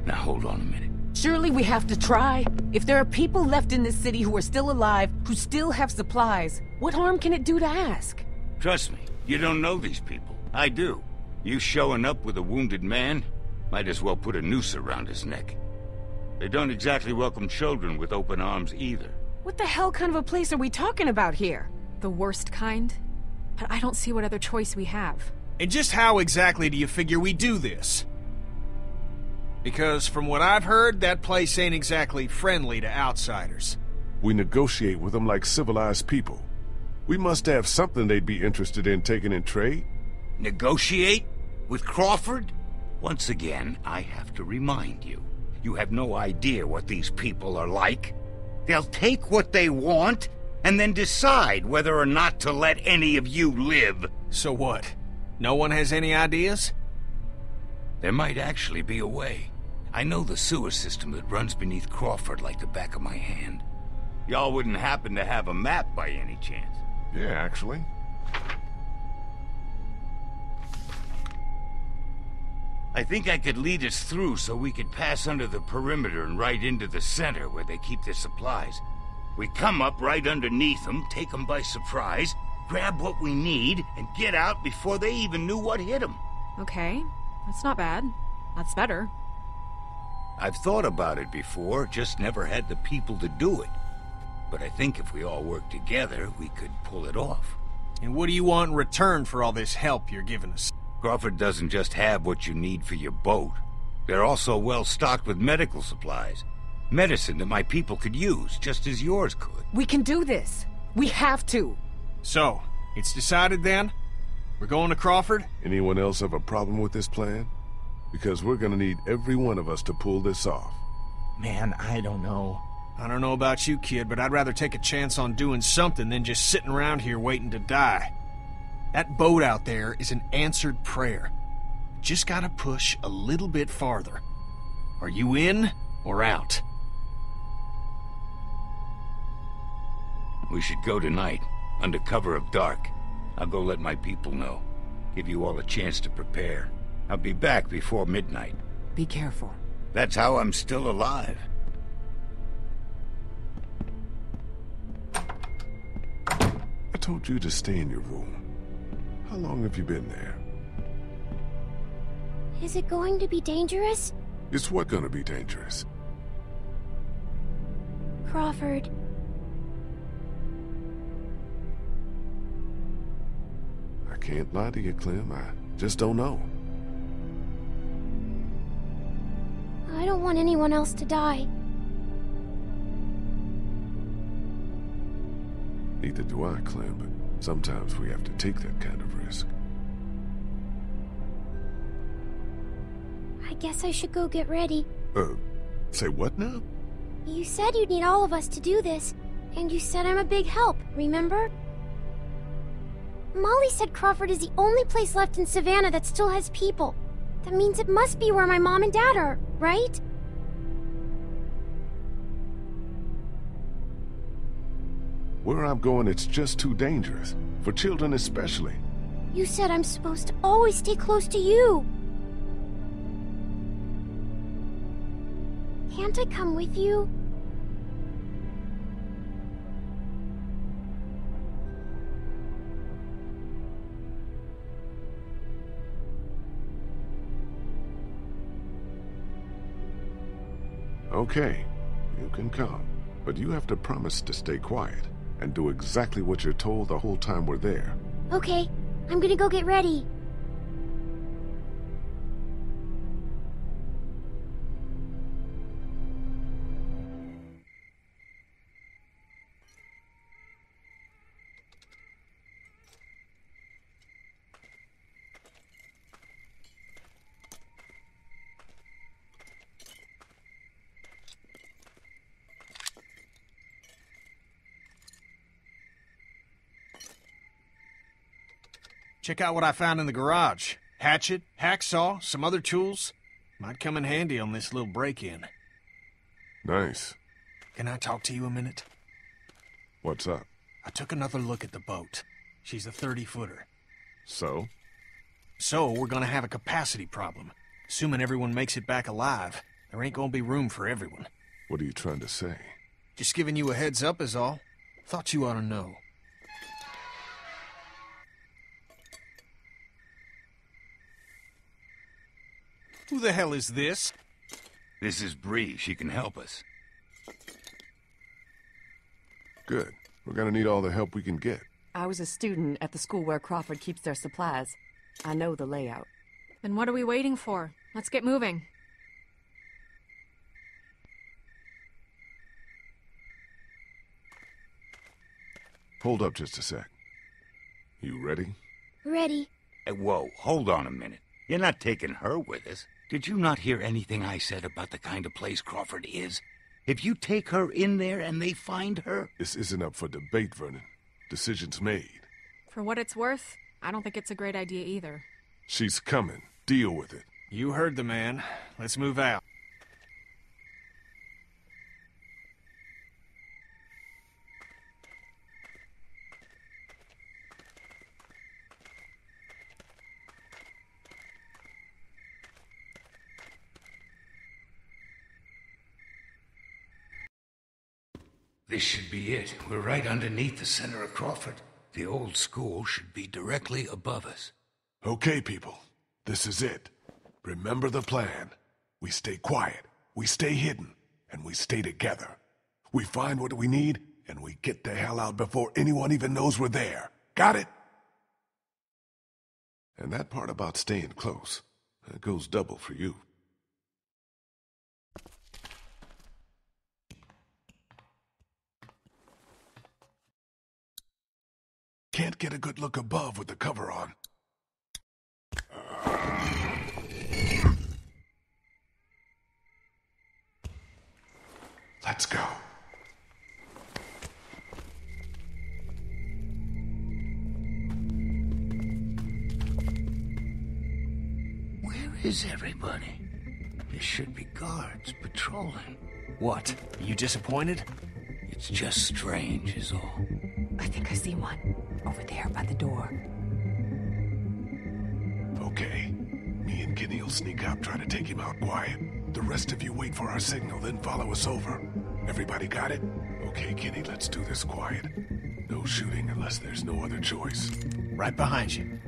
Now hold on a minute. Surely we have to try. If there are people left in this city who are still alive, who still have supplies, what harm can it do to ask? Trust me, you don't know these people. I do. You showing up with a wounded man, might as well put a noose around his neck. They don't exactly welcome children with open arms either. What the hell kind of a place are we talking about here? The worst kind? But I don't see what other choice we have. And just how exactly do you figure we do this? Because from what I've heard, that place ain't exactly friendly to outsiders. We negotiate with them like civilized people. We must have something they'd be interested in taking in trade. Negotiate? With Crawford? Once again, I have to remind you. You have no idea what these people are like. They'll take what they want, and then decide whether or not to let any of you live. So what? No one has any ideas? There might actually be a way. I know the sewer system that runs beneath Crawford like the back of my hand. Y'all wouldn't happen to have a map by any chance? Yeah, actually. I think I could lead us through so we could pass under the perimeter and right into the center where they keep their supplies. We come up right underneath them, take them by surprise, grab what we need, and get out before they even knew what hit them. Okay, that's not bad. That's better. I've thought about it before, just never had the people to do it. But I think if we all work together, we could pull it off. And what do you want in return for all this help you're giving us? Crawford doesn't just have what you need for your boat. They're also well stocked with medical supplies. Medicine that my people could use, just as yours could. We can do this. We have to. So, it's decided then? We're going to Crawford? Anyone else have a problem with this plan? Because we're gonna need every one of us to pull this off. Man, I don't know. I don't know about you, kid, but I'd rather take a chance on doing something than just sitting around here waiting to die. That boat out there is an answered prayer. Just gotta push a little bit farther. Are you in or out? We should go tonight, under cover of dark. I'll go let my people know. Give you all a chance to prepare. I'll be back before midnight. Be careful. That's how I'm still alive. I told you to stay in your room. How long have you been there? Is it going to be dangerous? It's what gonna be dangerous? Crawford. I can't lie to you, Clem. I just don't know. I don't want anyone else to die. Neither do I, Clem, but sometimes we have to take that kind of risk. I guess I should go get ready. Say what now? You said you'd need all of us to do this, and you said I'm a big help, remember? Molly said Crawford is the only place left in Savannah that still has people. That means it must be where my mom and dad are, right? Where I'm going, it's just too dangerous. For children especially. You said I'm supposed to always stay close to you. Can't I come with you? Okay, you can come. But you have to promise to stay quiet and do exactly what you're told the whole time we're there. Okay, I'm gonna go get ready. Check out what I found in the garage. hatchet, hacksaw, some other tools. Might come in handy on this little break-in. Nice. Can I talk to you a minute? What's up? I took another look at the boat. She's a 30-footer. So? So, we're gonna have a capacity problem. Assuming everyone makes it back alive, there ain't gonna be room for everyone. What are you trying to say? Just giving you a heads up is all. Thought you ought to know. Who the hell is this? This is Bree. She can help us. Good. We're gonna need all the help we can get. I was a student at the school where Crawford keeps their supplies. I know the layout. Then what are we waiting for? Let's get moving. Hold up just a sec. You ready? Ready. Hey, whoa, hold on a minute. You're not taking her with us. Did you not hear anything I said about the kind of place Crawford is? If you take her in there and they find her... This isn't up for debate, Vernon. Decision's made. For what it's worth, I don't think it's a great idea either. She's coming. Deal with it. You heard the man. Let's move out. This should be it. We're right underneath the center of Crawford. The old school should be directly above us. Okay, people. This is it. Remember the plan. We stay quiet, we stay hidden, and we stay together. We find what we need, and we get the hell out before anyone even knows we're there. Got it? And that part about staying close, that goes double for you. Can't get a good look above with the cover on. Let's go. Where is everybody? There should be guards patrolling. What? Are you disappointed? It's just strange is all. I think I see one. Over there by the door. Okay. Me and Kenny will sneak up, try to take him out quiet. The rest of you wait for our signal, then follow us over. Everybody got it? Okay, Kenny, let's do this quiet. No shooting unless there's no other choice. Right behind you.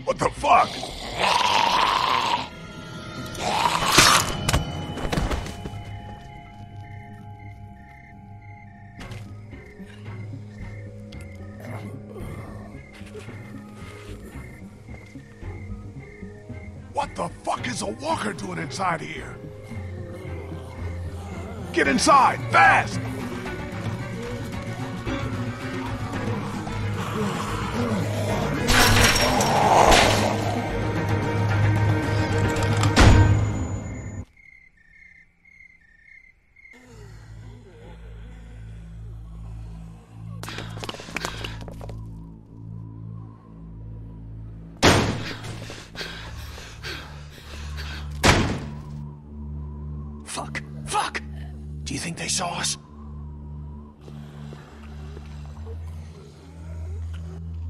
What the fuck? What the fuck is a walker doing inside here? Get inside, fast! Fuck! Do you think they saw us?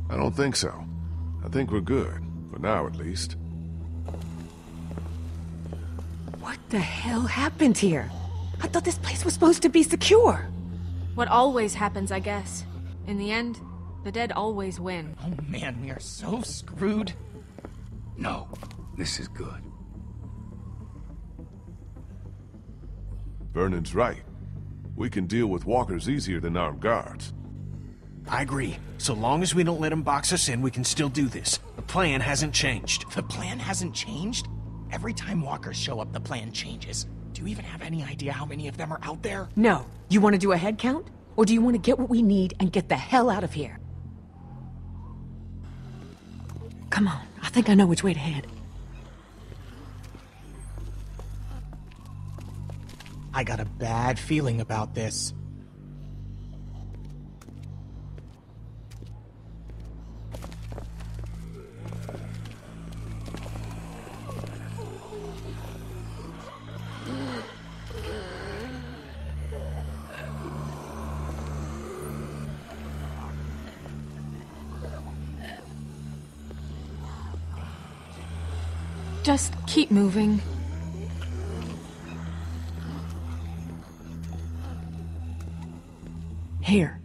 I don't think so. I think we're good. For now, at least. What the hell happened here? I thought this place was supposed to be secure. What always happens, I guess. In the end, the dead always win. Oh man, we are so screwed. No, this is good. Vernon's right. We can deal with walkers easier than armed guards. I agree. So long as we don't let them box us in, we can still do this. The plan hasn't changed. The plan hasn't changed? Every time walkers show up, the plan changes. Do you even have any idea how many of them are out there? No. You want to do a head count? Or do you want to get what we need and get the hell out of here? Come on. I think I know which way to head. I got a bad feeling about this. Just keep moving. Here.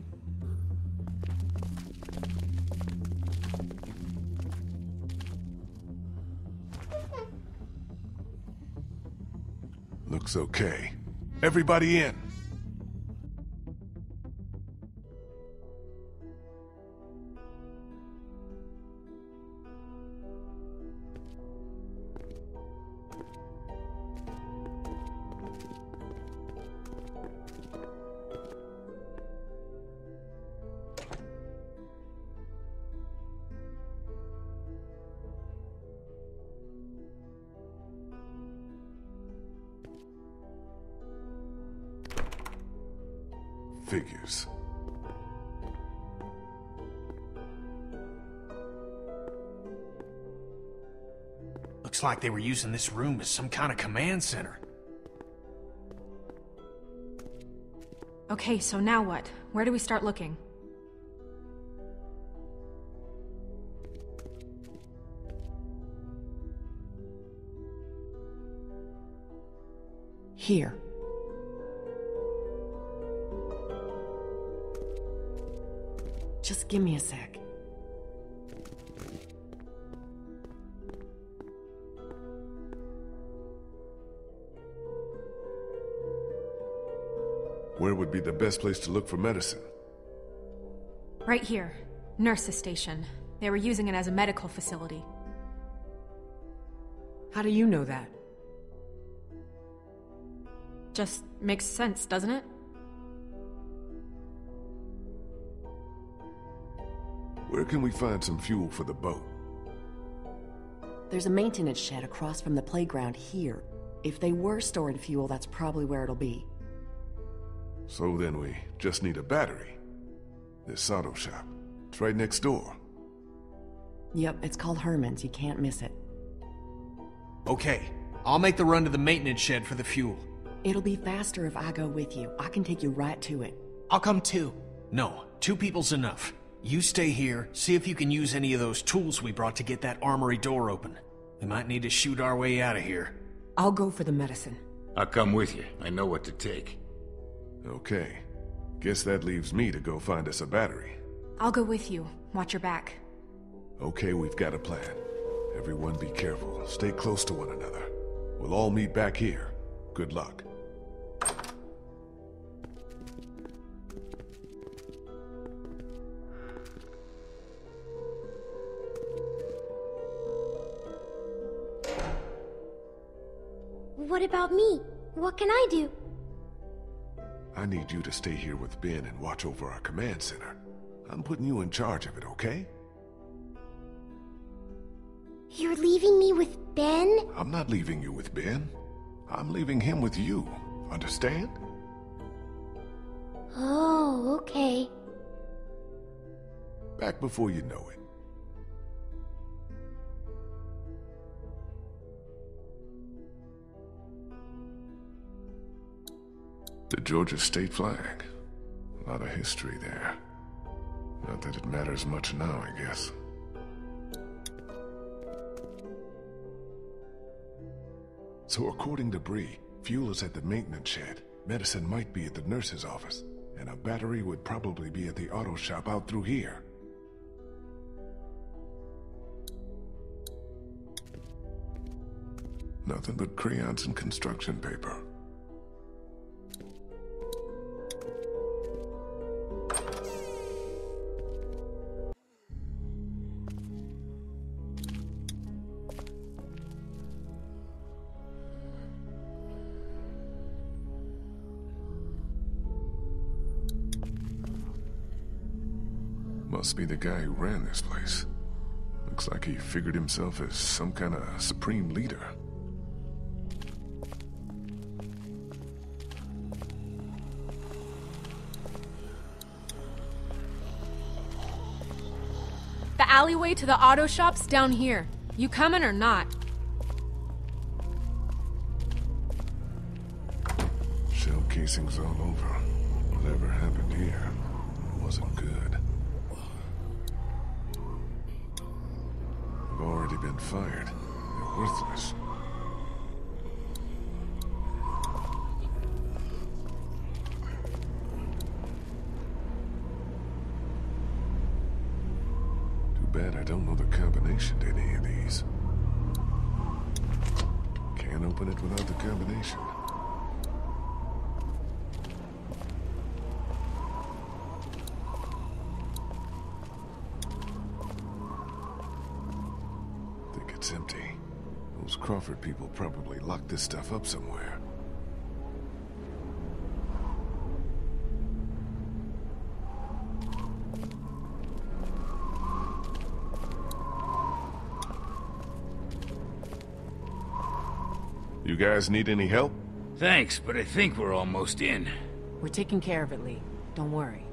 Looks okay. Everybody in. Figures. Looks like they were using this room as some kind of command center. Okay, so now what? Where do we start looking? Here. Just give me a sec. Where would be the best place to look for medicine? Right here. Nurse's station. They were using it as a medical facility. How do you know that? Just makes sense, doesn't it? Where can we find some fuel for the boat? There's a maintenance shed across from the playground here. If they were storing fuel, that's probably where it'll be. So then we just need a battery. This auto shop. It's right next door. Yep, it's called Herman's. You can't miss it. Okay, I'll make the run to the maintenance shed for the fuel. It'll be faster if I go with you. I can take you right to it. I'll come too. No, 2 people's enough. You stay here, see if you can use any of those tools we brought to get that armory door open. We might need to shoot our way out of here. I'll go for the medicine. I'll come with you. I know what to take. Okay. Guess that leaves me to go find us a battery. I'll go with you. Watch your back. Okay, we've got a plan. Everyone be careful. Stay close to one another. We'll all meet back here. Good luck. What about me? What can I do? I need you to stay here with Ben and watch over our command center. I'm putting you in charge of it, okay? You're leaving me with Ben? I'm not leaving you with Ben. I'm leaving him with you. Understand? Oh, okay. Back before you know it. The Georgia state flag. A lot of history there. Not that it matters much now, I guess. So according to Bree, fuel is at the maintenance shed, medicine might be at the nurse's office, and a battery would probably be at the auto shop out through here. Nothing but crayons and construction paper. Must be the guy who ran this place. Looks like he figured himself as some kind of supreme leader. alleyway to the auto shop's down here. You coming or not? Shell casings all over. Whatever happened here wasn't good. They've already been fired. They're worthless. Bad I don't know the combination to any of these. Can't open it without the combination. Think it's empty. Those Crawford people probably locked this stuff up somewhere. You guys need any help? Thanks, but I think we're almost in. We're taking care of it, Lee. Don't worry.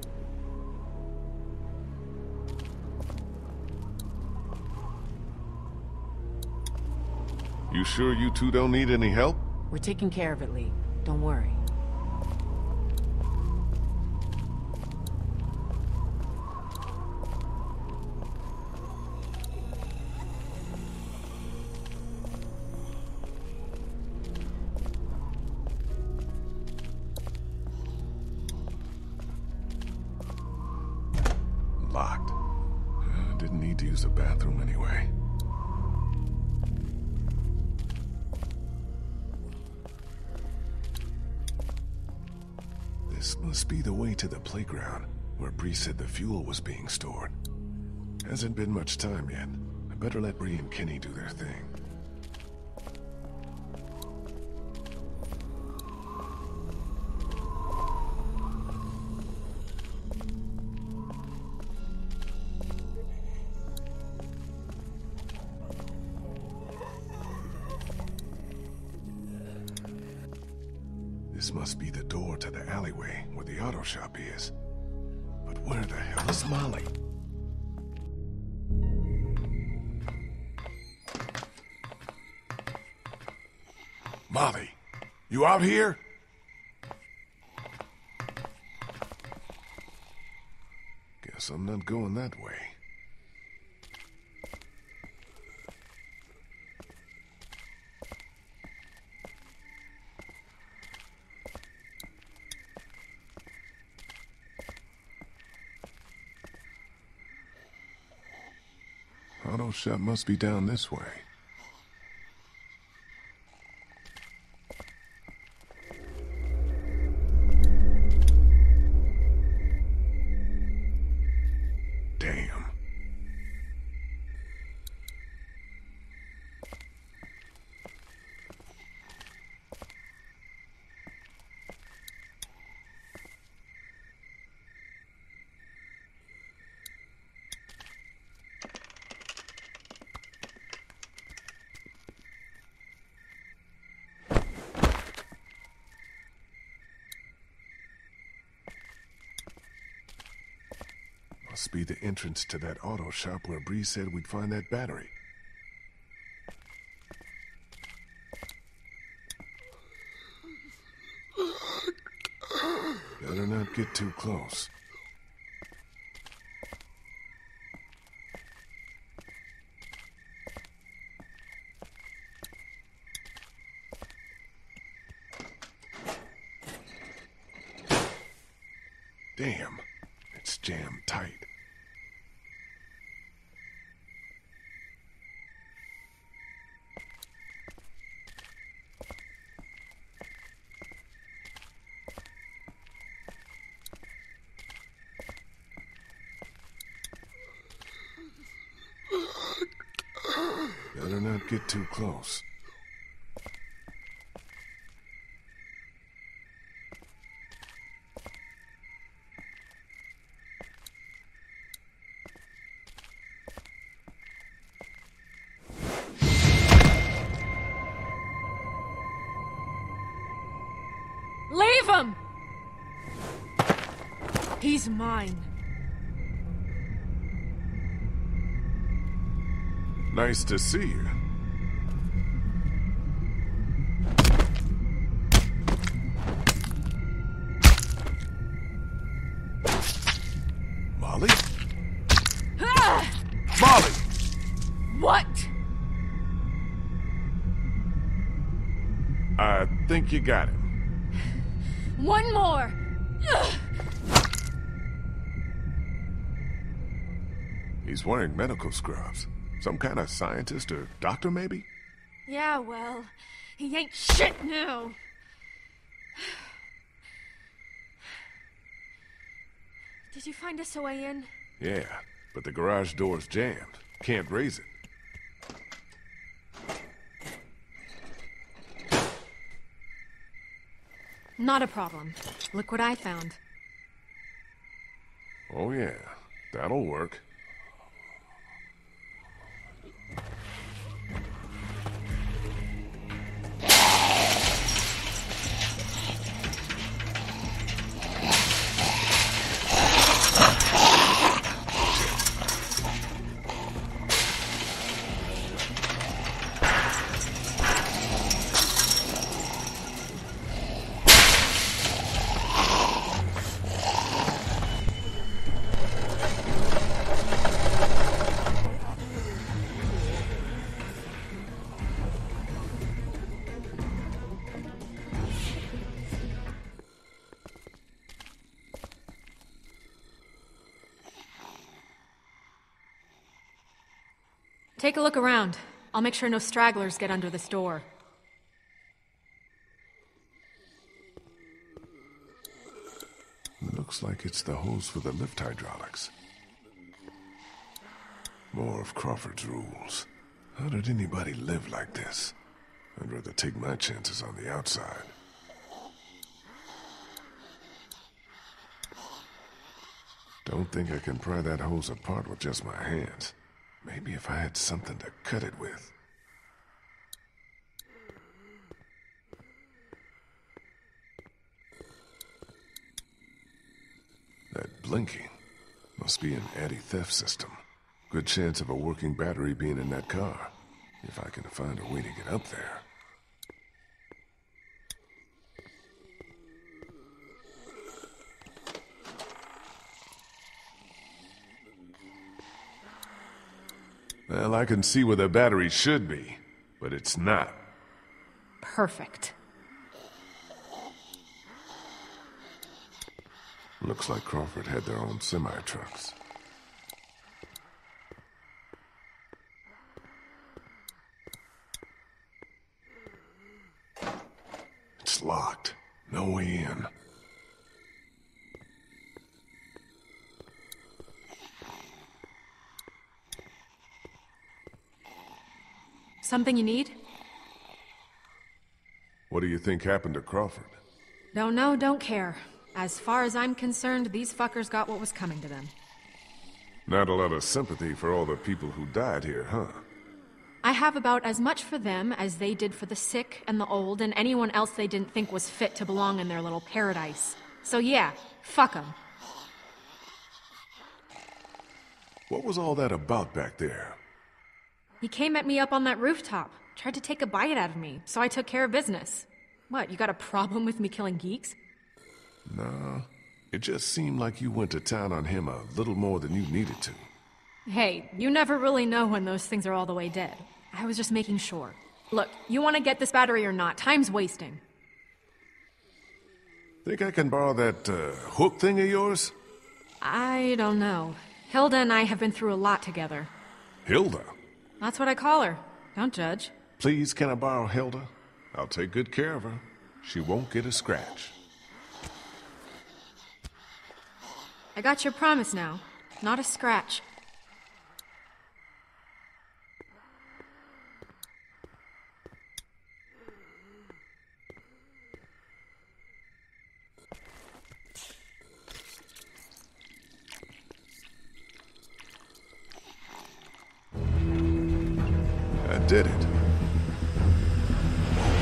You sure you two don't need any help? We're taking care of it, Lee. Don't worry. Locked. Didn't need to use the bathroom anyway. This must be the way to the playground, where Bree said the fuel was being stored. Hasn't been much time yet. I better let Bree and Kenny do their thing. This must be the door to the alleyway where the auto shop is. But where the hell is Molly? Molly, you out here? Guess I'm not going that way. Auto shop must be down this way. Damn. Must be the entrance to that auto shop where Bree said we'd find that battery. Better not get too close. Damn, it's jammed tight. Better not get too close. Leave him! He's mine. Nice to see you. Molly? Molly! What? I think you got him. One more! He's wearing medical scrubs. Some kind of scientist or doctor, maybe? Yeah, well, he ain't shit now. Did you find us a way in? Yeah, but the garage door's jammed. Can't raise it. Not a problem. Look what I found. Oh yeah, that'll work. Take a look around. I'll make sure no stragglers get under this door. Looks like it's the hose for the lift hydraulics. More of Crawford's rules. How did anybody live like this? I'd rather take my chances on the outside. Don't think I can pry that hose apart with just my hands. Maybe if I had something to cut it with. That blinking must be an anti-theft system. Good chance of a working battery being in that car, if I can find a way to get up there. Well, I can see where the battery should be, but it's not. Perfect. Looks like Crawford had their own semi-trucks. It's locked. No way in. Something you need? What do you think happened to Crawford? Don't know, don't care. As far as I'm concerned, these fuckers got what was coming to them. Not a lot of sympathy for all the people who died here, huh? I have about as much for them as they did for the sick and the old and anyone else they didn't think was fit to belong in their little paradise. So yeah, fuck them. What was all that about back there? He came at me up on that rooftop, tried to take a bite out of me, so I took care of business. What, you got a problem with me killing geeks? Nah, it just seemed like you went to town on him a little more than you needed to. Hey, you never really know when those things are all the way dead. I was just making sure. Look, you want to get this battery or not? Time's wasting. Think I can borrow that, hook thing of yours? I don't know. Hilda and I have been through a lot together. Hilda? That's what I call her. Don't judge. Please, can I borrow Hilda? I'll take good care of her. She won't get a scratch. I got your promise now. Not a scratch. I did it.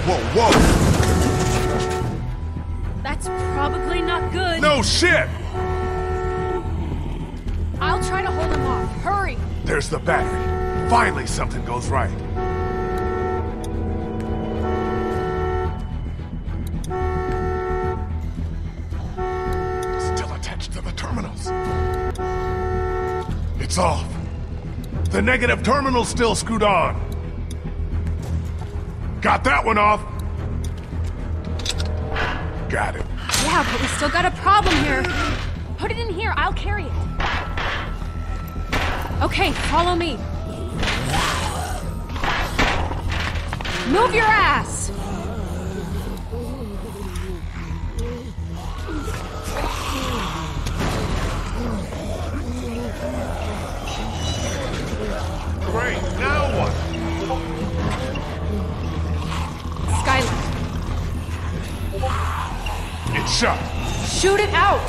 Whoa, whoa! That's probably not good. No shit! I'll try to hold him off. Hurry! There's the battery. Finally something goes right. Still attached to the terminals. It's off. The negative terminal's still screwed on. Got that one off. Got it. Yeah, but we still got a problem here. Put it in here, I'll carry it. Okay, follow me. Move your ass! Great, now what? Skylar. It's shut. Shoot it out!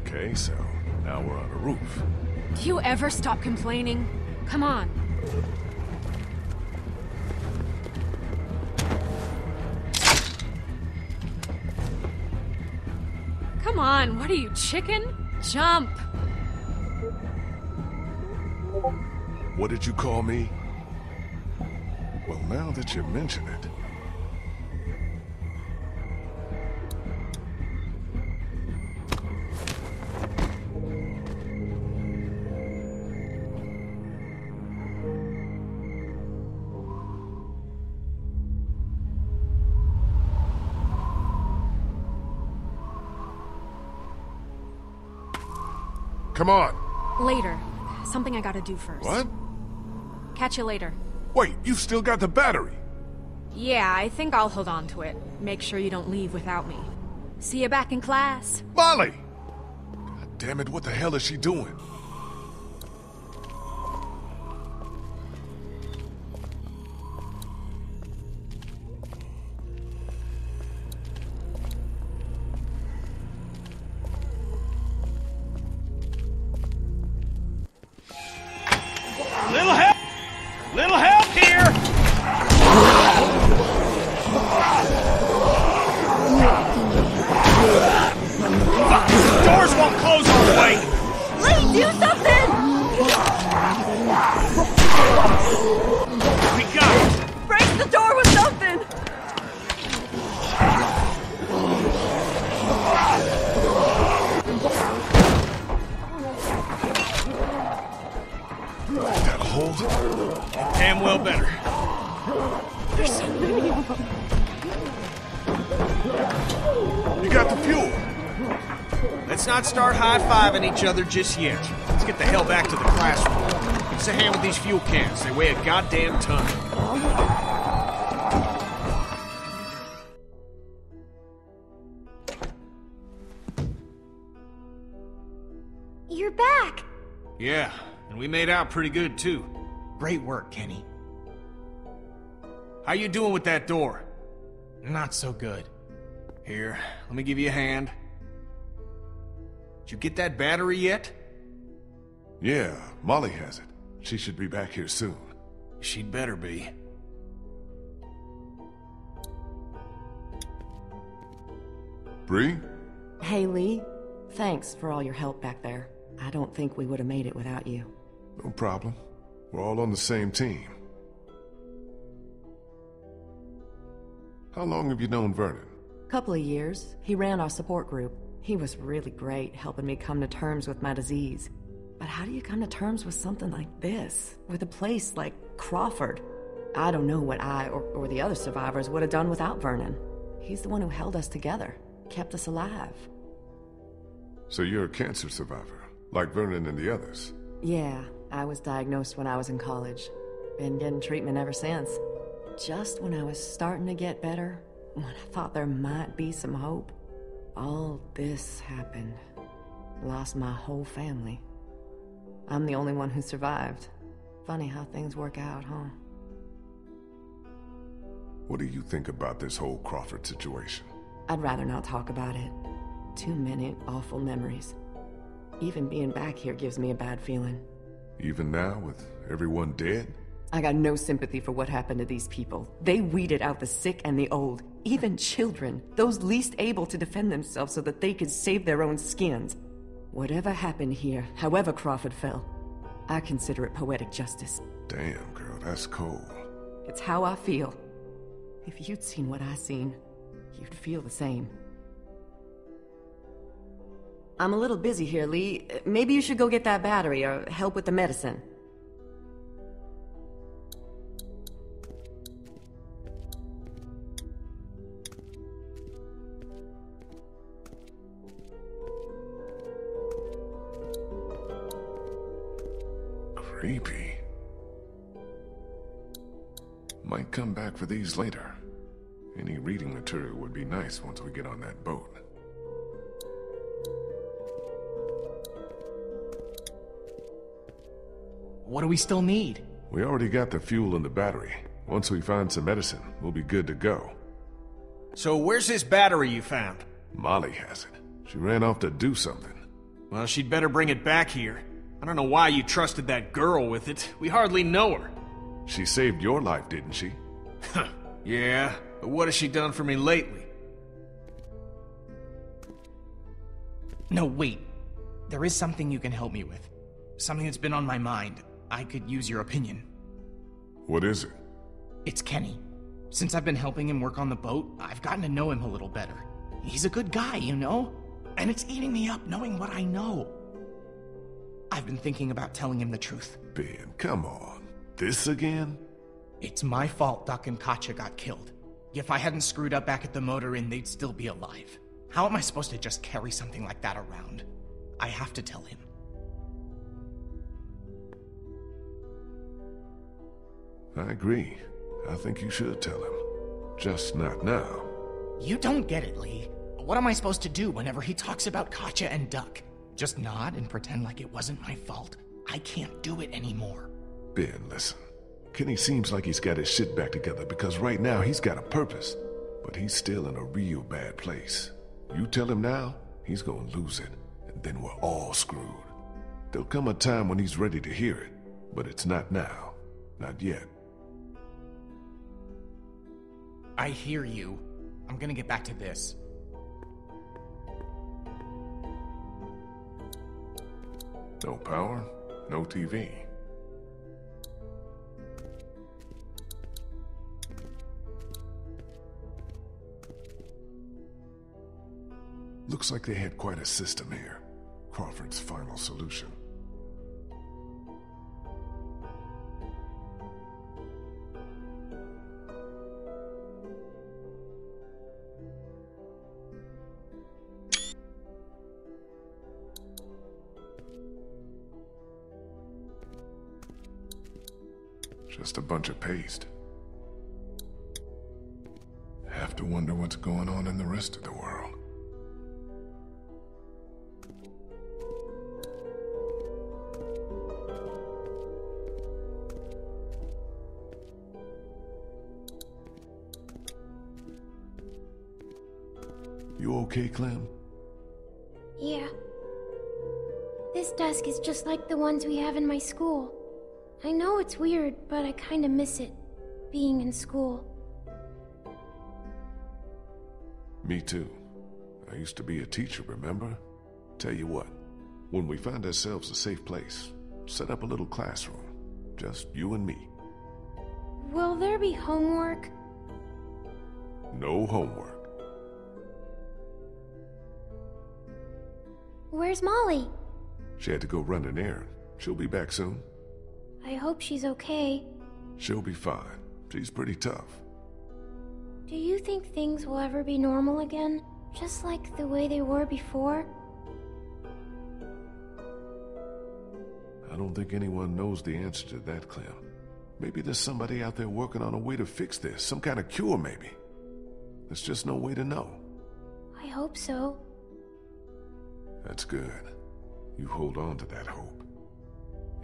Okay, so now we're on a roof. Do you ever stop complaining? Come on. Come on, what are you, chicken? Jump! What did you call me? Well, now that you mention it... Come on. Later. Something I gotta do first. What? Catch you later. Wait, you've still got the battery. Yeah, I think I'll hold on to it. Make sure you don't leave without me. See you back in class. Molly! God damn it, what the hell is she doing? Little help here! Fuck! Doors won't close all the way! Lee, do something! We got it! Break the door with something! That hold? Damn well better. There's so many of them. You got the fuel. Let's not start high-fiving each other just yet. Let's get the hell back to the classroom. Give us a hand with these fuel cans. They weigh a goddamn ton. You're back! Yeah, and we made out pretty good, too. Great work, Kenny. How you doing with that door? Not so good. Here, let me give you a hand. Did you get that battery yet? Yeah, Molly has it. She should be back here soon. She'd better be. Bree? Hey, Lee. Thanks for all your help back there. I don't think we would have made it without you. No problem. We're all on the same team. How long have you known Vernon? Couple of years. He ran our support group. He was really great, helping me come to terms with my disease. But how do you come to terms with something like this? With a place like Crawford? I don't know what I or the other survivors would have done without Vernon. He's the one who held us together, kept us alive. So you're a cancer survivor, like Vernon and the others? Yeah, I was diagnosed when I was in college. Been getting treatment ever since. Just when I was starting to get better, when I thought there might be some hope, all this happened. Lost my whole family. I'm the only one who survived. Funny how things work out, huh? What do you think about this whole Crawford situation? I'd rather not talk about it. Too many awful memories. Even being back here gives me a bad feeling. Even now, with everyone dead? I got no sympathy for what happened to these people. They weeded out the sick and the old, even children, those least able to defend themselves so that they could save their own skins. Whatever happened here, however Crawford fell, I consider it poetic justice. Damn, girl, that's cold. It's how I feel. If you'd seen what I seen, you'd feel the same. I'm a little busy here, Lee. Maybe you should go get that battery or help with the medicine. Creepy. Might come back for these later. Any reading material would be nice once we get on that boat. What do we still need? We already got the fuel in the battery. Once we find some medicine, we'll be good to go. So where's this battery you found? Molly has it. She ran off to do something. Well, she'd better bring it back here. I don't know why you trusted that girl with it. We hardly know her. She saved your life, didn't she? Yeah, but what has she done for me lately? No, wait. There is something you can help me with. Something that's been on my mind. I could use your opinion. What is it? It's Kenny. Since I've been helping him work on the boat, I've gotten to know him a little better. He's a good guy, you know? And it's eating me up knowing what I know. I've been thinking about telling him the truth. Ben, come on. This again? It's my fault Duck and Katjaa got killed. If I hadn't screwed up back at the motor inn, they'd still be alive. How am I supposed to just carry something like that around? I have to tell him. I agree. I think you should tell him. Just not now. You don't get it, Lee. What am I supposed to do whenever he talks about Katjaa and Duck? Just nod and pretend like it wasn't my fault? I can't do it anymore. Ben, listen. Kenny seems like he's got his shit back together because right now he's got a purpose. But he's still in a real bad place. You tell him now, he's gonna lose it. And then we're all screwed. There'll come a time when he's ready to hear it. But it's not now. Not yet. I hear you. I'm gonna get back to this. No power, no TV. Looks like they had quite a system here. Crawford's final solution. Just a bunch of paste. Have to wonder what's going on in the rest of the world. You okay, Clem? Yeah. This desk is just like the ones we have in my school. I know it's weird, but I kinda miss it, being in school. Me too. I used to be a teacher, remember? Tell you what, when we find ourselves a safe place, set up a little classroom. Just you and me. Will there be homework? No homework. Where's Molly? She had to go run an errand. She'll be back soon. I hope she's okay. She'll be fine. She's pretty tough. Do you think things will ever be normal again? Just like the way they were before? I don't think anyone knows the answer to that, Clem. Maybe there's somebody out there working on a way to fix this. Some kind of cure, maybe. There's just no way to know. I hope so. That's good. You hold on to that hope.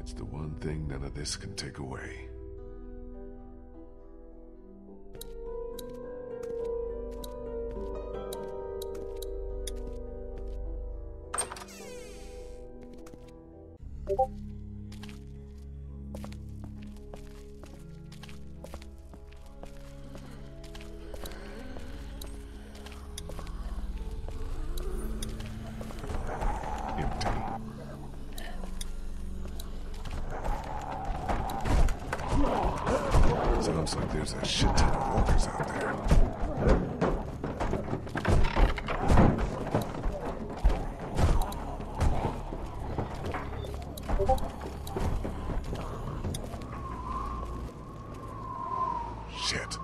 It's the one thing none of this can take away. Sounds like there's a shit ton of walkers out there. Shit.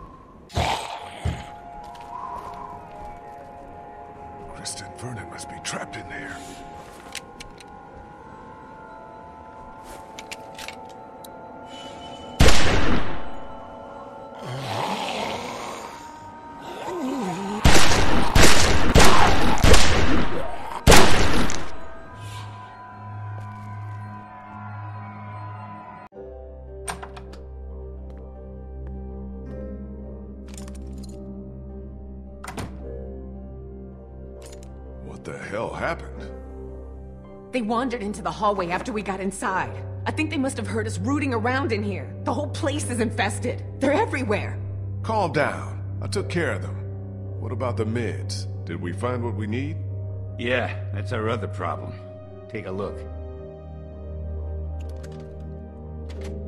Kristen, Vernon must be trapped in there. What the hell happened? They wandered into the hallway after we got inside. I think they must have heard us rooting around in here. The whole place is infested. They're everywhere. Calm down. I took care of them. What about the meds? Did we find what we need? Yeah, that's our other problem. Take a look.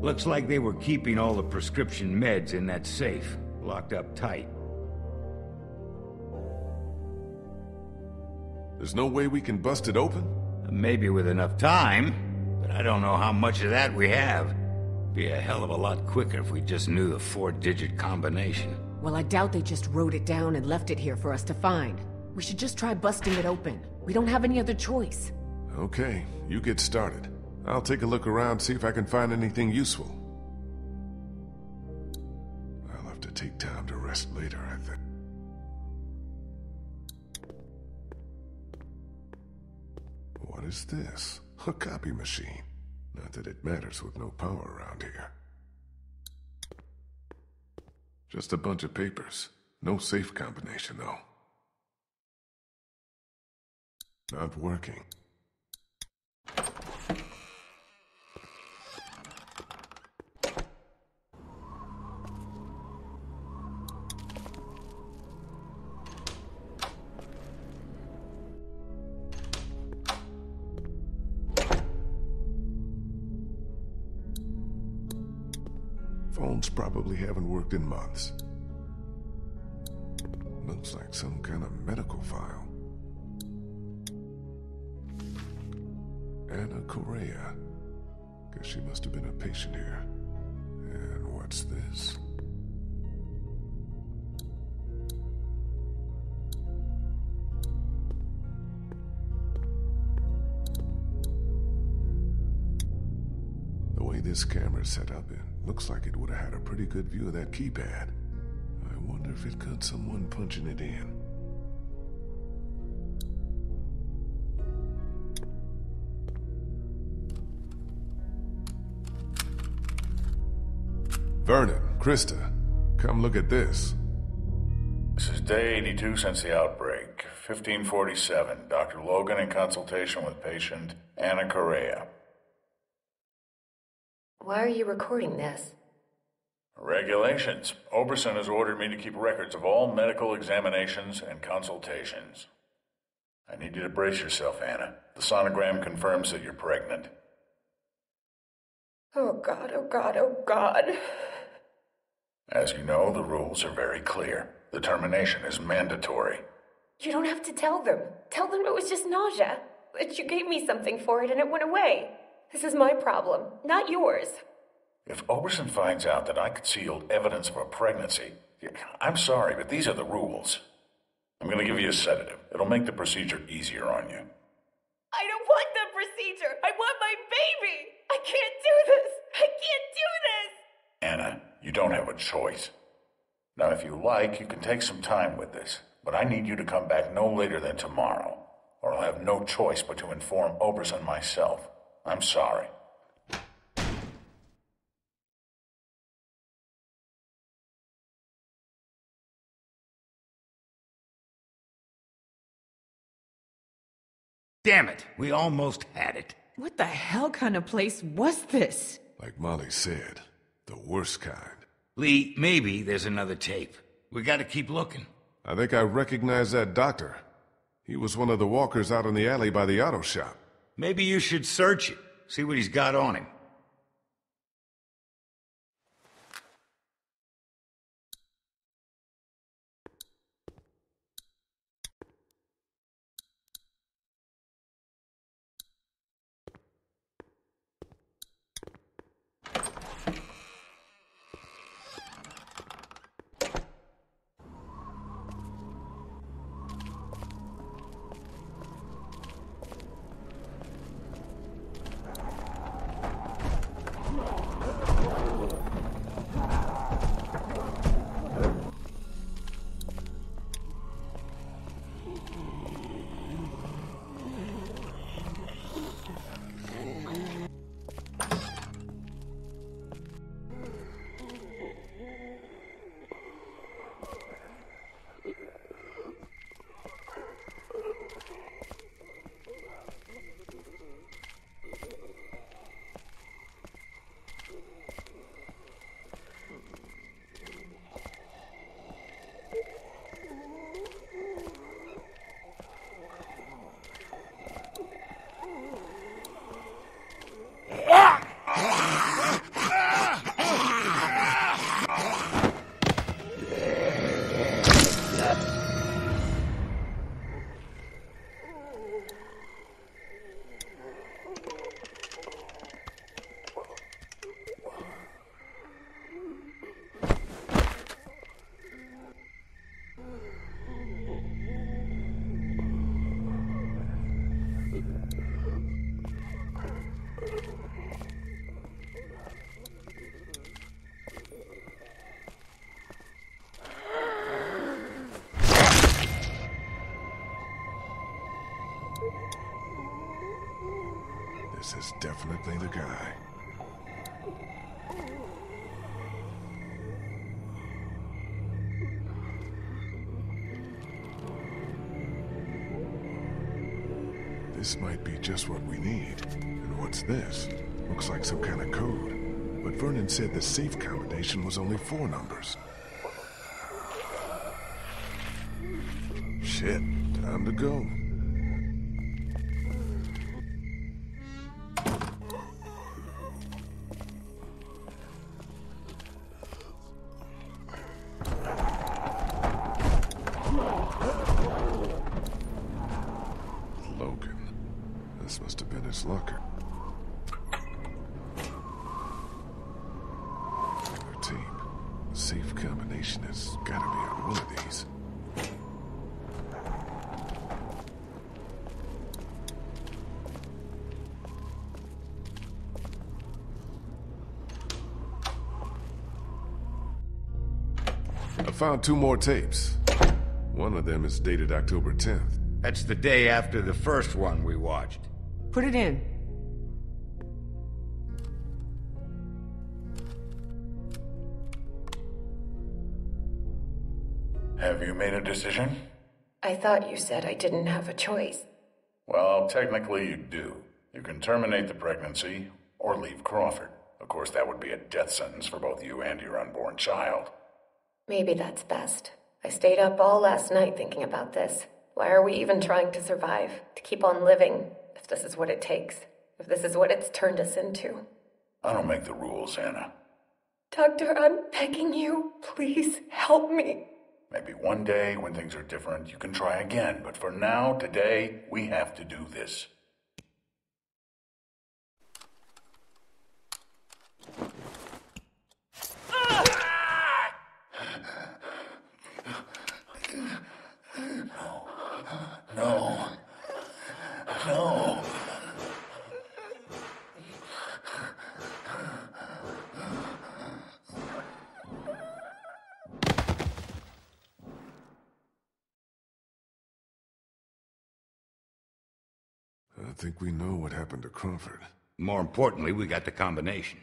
Looks like they were keeping all the prescription meds in that safe, locked up tight. There's no way we can bust it open? Maybe with enough time, but I don't know how much of that we have. Be a hell of a lot quicker if we just knew the 4-digit combination. Well, I doubt they just wrote it down and left it here for us to find. We should just try busting it open. We don't have any other choice. Okay, you get started. I'll take a look around, see if I can find anything useful. I'll have to take time to rest later, I think. What is this? A copy machine. Not that it matters with no power around here. Just a bunch of papers. No safe combination, though. Not working. Phones probably haven't worked in months. Looks like some kind of medical file. Anna Correa. Guess she must have been a patient here. And what's this? The way this camera's set up, it looks like it would have had a pretty good view of that keypad. I wonder if it got someone punching it in. Vernon, Krista, come look at this. This is day 82 since the outbreak. 1547. Dr. Logan in consultation with patient Anna Correa. Why are you recording this? Regulations. Oberson has ordered me to keep records of all medical examinations and consultations. I need you to brace yourself, Anna. The sonogram confirms that you're pregnant. Oh God, oh God, oh God. As you know, the rules are very clear. The termination is mandatory. You don't have to tell them. Tell them it was just nausea. That you gave me something for it and it went away. This is my problem, not yours. If Oberson finds out that I concealed evidence of a pregnancy, I'm sorry, but these are the rules. I'm going to give you a sedative. It'll make the procedure easier on you. I don't want the procedure. I want my baby. I can't do this. I can't do this. Anna, you don't have a choice. Now, if you like, you can take some time with this, but I need you to come back no later than tomorrow, or I'll have no choice but to inform Oberson myself. I'm sorry. Damn it, we almost had it. What the hell kind of place was this? Like Molly said, the worst kind. Lee, maybe there's another tape. We gotta keep looking. I think I recognize that doctor. He was one of the walkers out in the alley by the auto shop. Maybe you should search it, see what he's got on him. is definitely the guy. This might be just what we need. And what's this? Looks like some kind of code. But Vernon said the safe combination was only 4 numbers. Shit, time to go. Logan. This must have been his locker. Their tape. The safe combination has gotta be on one of these. I found 2 more tapes. One of them is dated October 10th. That's the day after the first one we watched. Put it in. Have you made a decision? I thought you said I didn't have a choice. Well, technically you do. You can terminate the pregnancy or leave Crawford. Of course, that would be a death sentence for both you and your unborn child. Maybe that's best. I stayed up all last night thinking about this. Why are we even trying to survive? To keep on living, if this is what it takes. If this is what it's turned us into. I don't make the rules, Anna. Doctor, I'm begging you. Please help me. Maybe one day, when things are different, you can try again. But for now, today, we have to do this. No. No. I think we know what happened to Crawford. More importantly, we got the combination.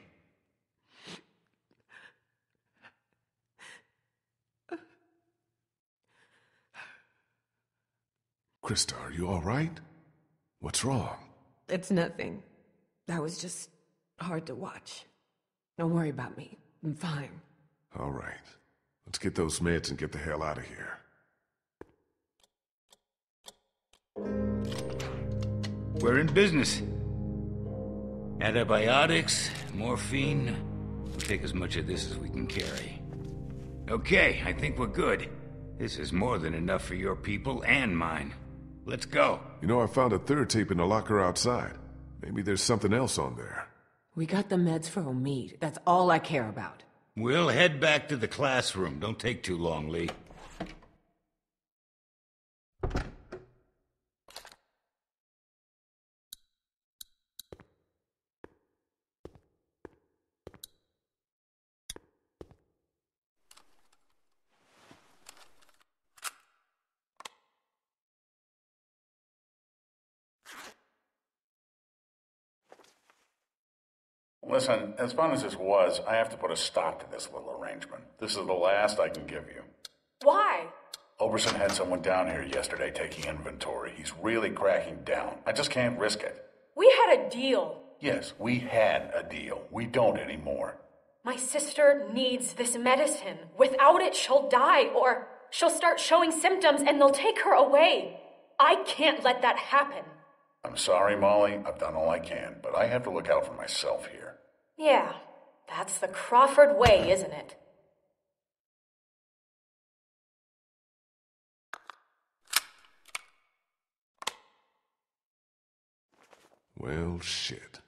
Krista, are you all right? What's wrong? It's nothing. That was just hard to watch. Don't worry about me. I'm fine. All right. Let's get those meds and get the hell out of here. We're in business. Antibiotics, morphine. We'll take as much of this as we can carry. Okay, I think we're good. This is more than enough for your people and mine. Let's go. You know, I found a 3rd tape in the locker outside. Maybe there's something else on there. We got the meds for Omid. That's all I care about. We'll head back to the classroom. Don't take too long, Lee. Listen, as fun as this was, I have to put a stop to this little arrangement. This is the last I can give you. Why? Oberson had someone down here yesterday taking inventory. He's really cracking down. I just can't risk it. We had a deal. Yes, we had a deal. We don't anymore. My sister needs this medicine. Without it, she'll die, or she'll start showing symptoms and they'll take her away. I can't let that happen. I'm sorry, Molly. I've done all I can, but I have to look out for myself here. Yeah, that's the Crawford way, isn't it? Well, shit.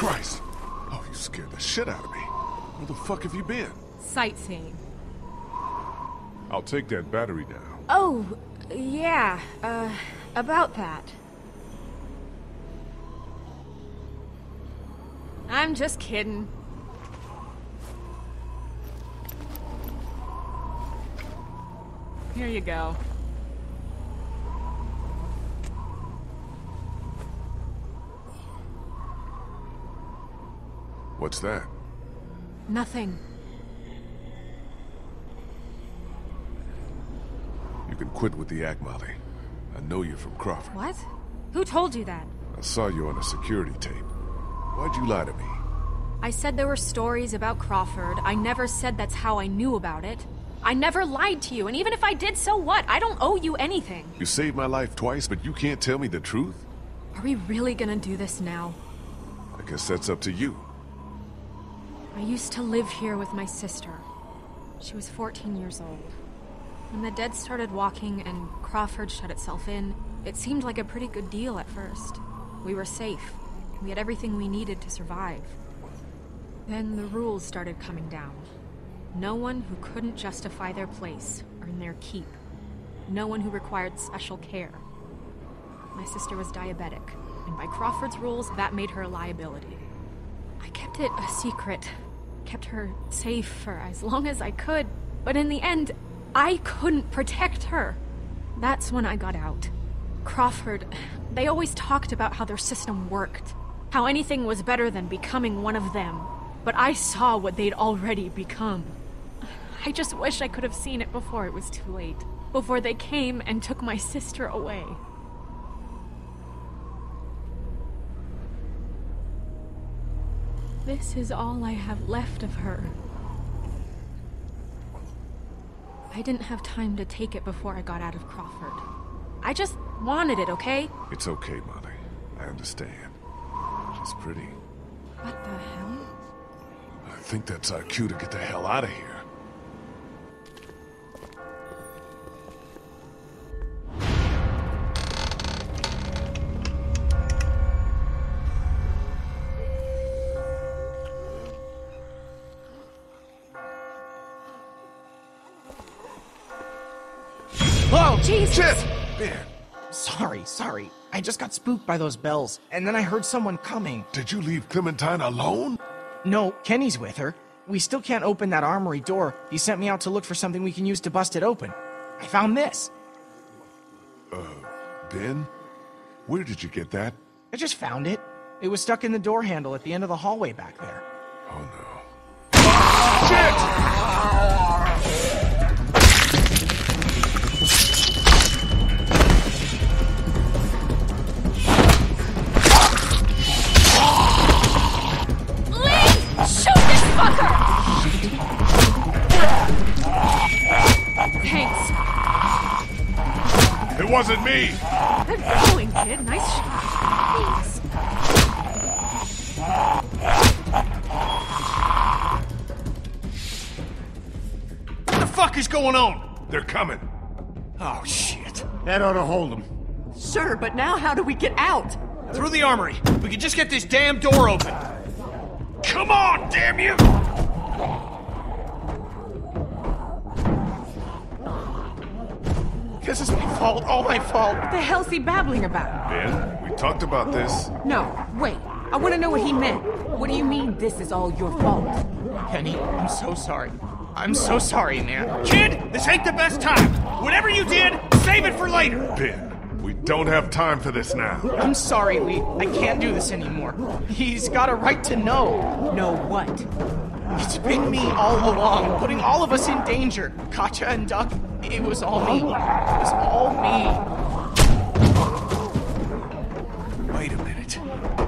Christ! Oh, you scared the shit out of me. Where the fuck have you been? Sightseeing. I'll take that battery now. Oh, yeah, about that. I'm just kidding. Here you go. What's that? Nothing. You can quit with the act, Molly. I know you're from Crawford. What? Who told you that? I saw you on a security tape. Why'd you lie to me? I said there were stories about Crawford. I never said that's how I knew about it. I never lied to you, and even if I did, so what? I don't owe you anything. You saved my life twice, but you can't tell me the truth? Are we really gonna do this now? I guess that's up to you. I used to live here with my sister. She was 14 years old. When the dead started walking and Crawford shut itself in, it seemed like a pretty good deal at first. We were safe. We had everything we needed to survive. Then the rules started coming down. No one who couldn't justify their place earned their keep. No one who required special care. My sister was diabetic, and by Crawford's rules, that made her a liability. I kept it a secret, kept her safe for as long as I could, but in the end, I couldn't protect her. That's when I got out. Crawford, they always talked about how their system worked, how anything was better than becoming one of them, but I saw what they'd already become. I just wish I could have seen it before it was too late, before they came and took my sister away. This is all I have left of her. I didn't have time to take it before I got out of Crawford. I just wanted it, okay? It's okay, Molly. I understand. She's pretty. What the hell? I think that's our cue to get the hell out of here. Whoa, Jesus! Shit! Ben, Sorry. I just got spooked by those bells, and then I heard someone coming. did you leave Clementine alone? No, Kenny's with her. We still can't open that armory door. He sent me out to look for something we can use to bust it open. I found this. Ben? Where did you get that? I just found it. It was stuck in the door handle at the end of the hallway back there. Oh no. Shit! Thanks. It wasn't me! Good going, kid. Nice shot. Thanks. What the fuck is going on? They're coming. Oh, shit. That ought to hold them. Sure, but now how do we get out? Through the armory. We can just get this damn door open. Come on, damn you! This is my fault, all my fault. What the hell's he babbling about? Ben, we talked about this. No, wait. I want to know what he meant. What do you mean this is all your fault? Kenny, I'm so sorry. I'm so sorry, man. Kid, this ain't the best time. Whatever you did, save it for later. Ben, we don't have time for this now. I'm sorry, Lee. I can't do this anymore. He's got a right to know. Know what? It's been me all along, putting all of us in danger. Katja and Duck, it was all me. It was all me. Wait a minute.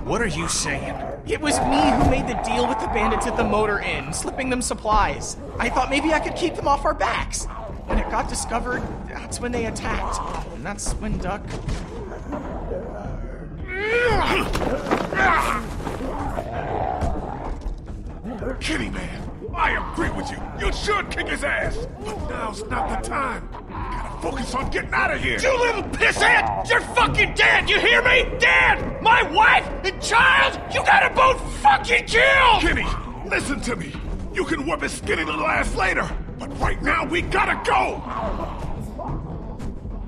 What are you saying? It was me who made the deal with the bandits at the motor inn, slipping them supplies. I thought maybe I could keep them off our backs. When it got discovered, that's when they attacked. And that's when Duck... Kitty man, I agree with you. You should kick his ass. But now's not the time. We gotta focus on getting out of here. You little pissant! You're fucking dead! You hear me? Dead! My wife and child, you gotta both fucking kill! Kenny, listen to me. You can whip his skinny little ass later, but right now we gotta go!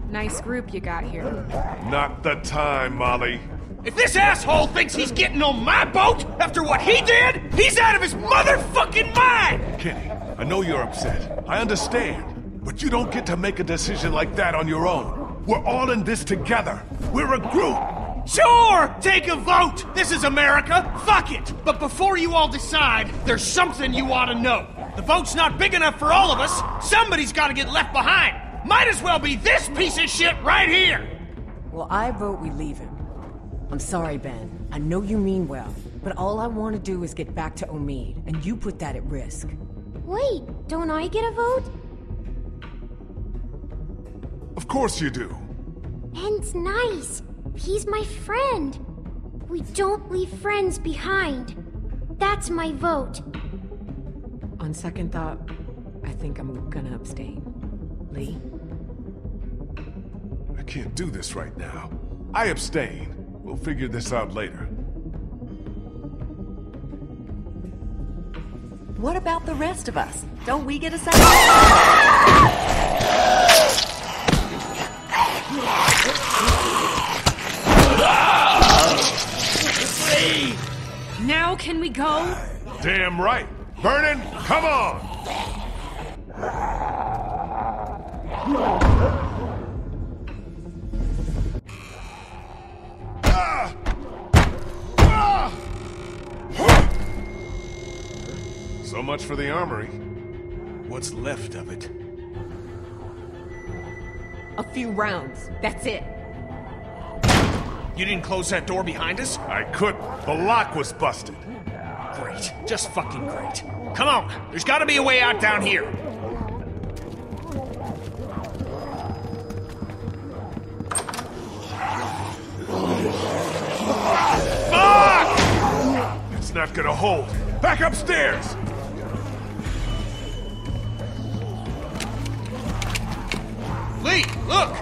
Nice group you got here. Not the time, Molly. If this asshole thinks he's getting on my boat after what he did, he's out of his motherfucking mind! Kenny, I know you're upset. I understand. But you don't get to make a decision like that on your own. We're all in this together. We're a group. Sure! Take a vote! This is America! Fuck it! But before you all decide, there's something you ought to know. The vote's not big enough for all of us. Somebody's gotta get left behind. Might as well be this piece of shit right here! Well, I vote we leave him. I'm sorry, Ben. I know you mean well, but all I want to do is get back to Omid, and you put that at risk. Wait, don't I get a vote? Of course you do. Ben's nice. He's my friend. We don't leave friends behind. That's my vote. On second thought, I think I'm gonna abstain. Lee? I can't do this right now. I abstain. We'll figure this out later. What about the rest of us? Don't we get a say? Now can we go? Damn right. Vernon, come on! So much for the armory. What's left of it? A few rounds. That's it. You didn't close that door behind us? I couldn't. The lock was busted. Great. Just fucking great. Come on. There's gotta be a way out down here. Fuck! It's not gonna hold. Back upstairs! Lee, look!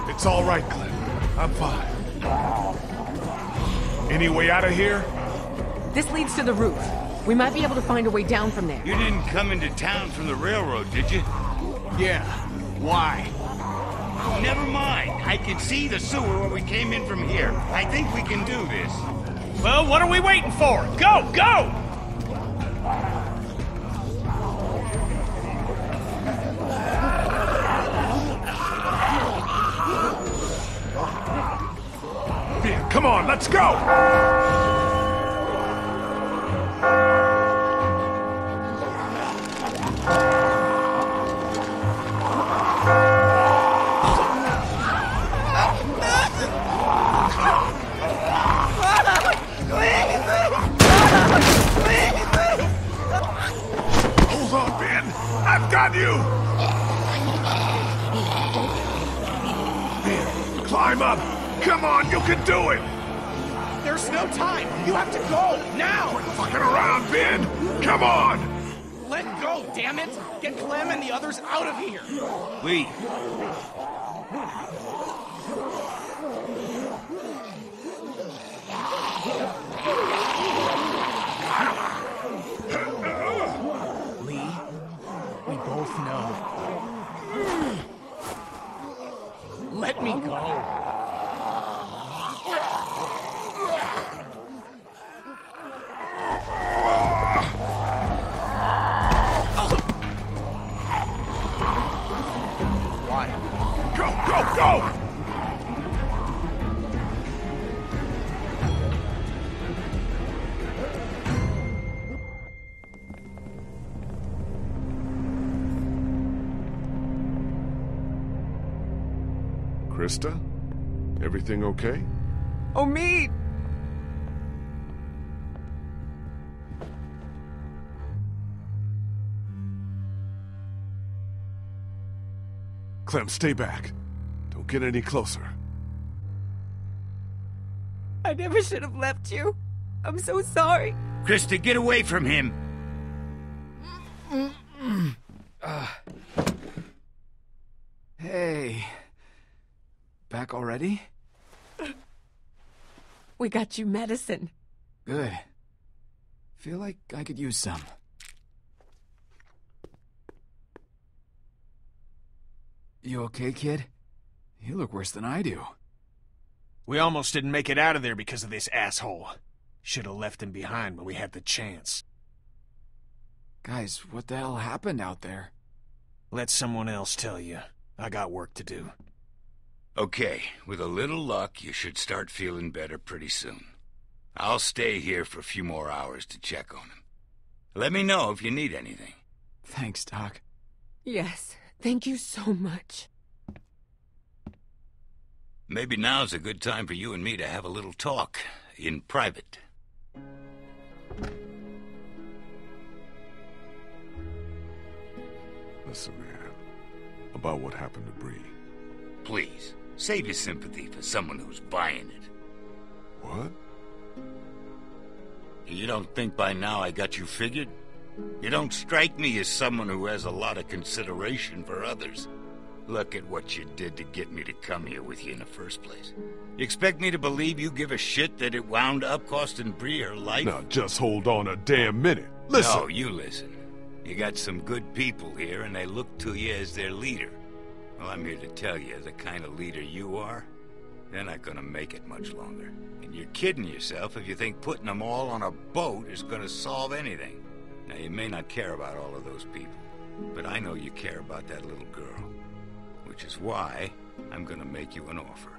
It's all right, Clem. I'm fine. Any way out of here? This leads to the roof. We might be able to find a way down from there. You didn't come into town from the railroad, did you? Yeah. Why? Never mind. I can see the sewer where we came in from here. I think we can do this. Well, what are we waiting for? Go, go! Ben, come on, let's go! Hold on, Ben! I've got you! Ben, climb up! Come on, you can do it! There's no time! You have to go! Now! Quit fucking around, Ben! Come on! Let go, damn it! Get Clem and the others out of here! Lee. Lee, we both know. Let me go. Go, go, go! Krista? Everything okay? Omid! Clem, stay back. Don't get any closer. I never should have left you. I'm so sorry. Krista, get away from him! Hey. Back already? We got you medicine. Good. Feel like I could use some. You okay, kid? You look worse than I do. We almost didn't make it out of there because of this asshole. Should have left him behind when we had the chance. Guys, what the hell happened out there? Let someone else tell you. I got work to do. Okay, with a little luck, you should start feeling better pretty soon. I'll stay here for a few more hours to check on him. Let me know if you need anything. Thanks, Doc. Yes, thank you so much. Maybe now's a good time for you and me to have a little talk, in private. Listen, man. About what happened to Bree. Please, save your sympathy for someone who's buying it. What? You don't think by now I got you figured? You don't strike me as someone who has a lot of consideration for others. Look at what you did to get me to come here with you in the first place. You expect me to believe you give a shit that it wound up costing Bree her life? Now, just hold on a damn minute. Listen! No, you listen. You got some good people here, and they look to you as their leader. Well, I'm here to tell you, the kind of leader you are, they're not gonna make it much longer. And you're kidding yourself if you think putting them all on a boat is gonna solve anything. Now, you may not care about all of those people, but I know you care about that little girl. Which is why I'm gonna make you an offer.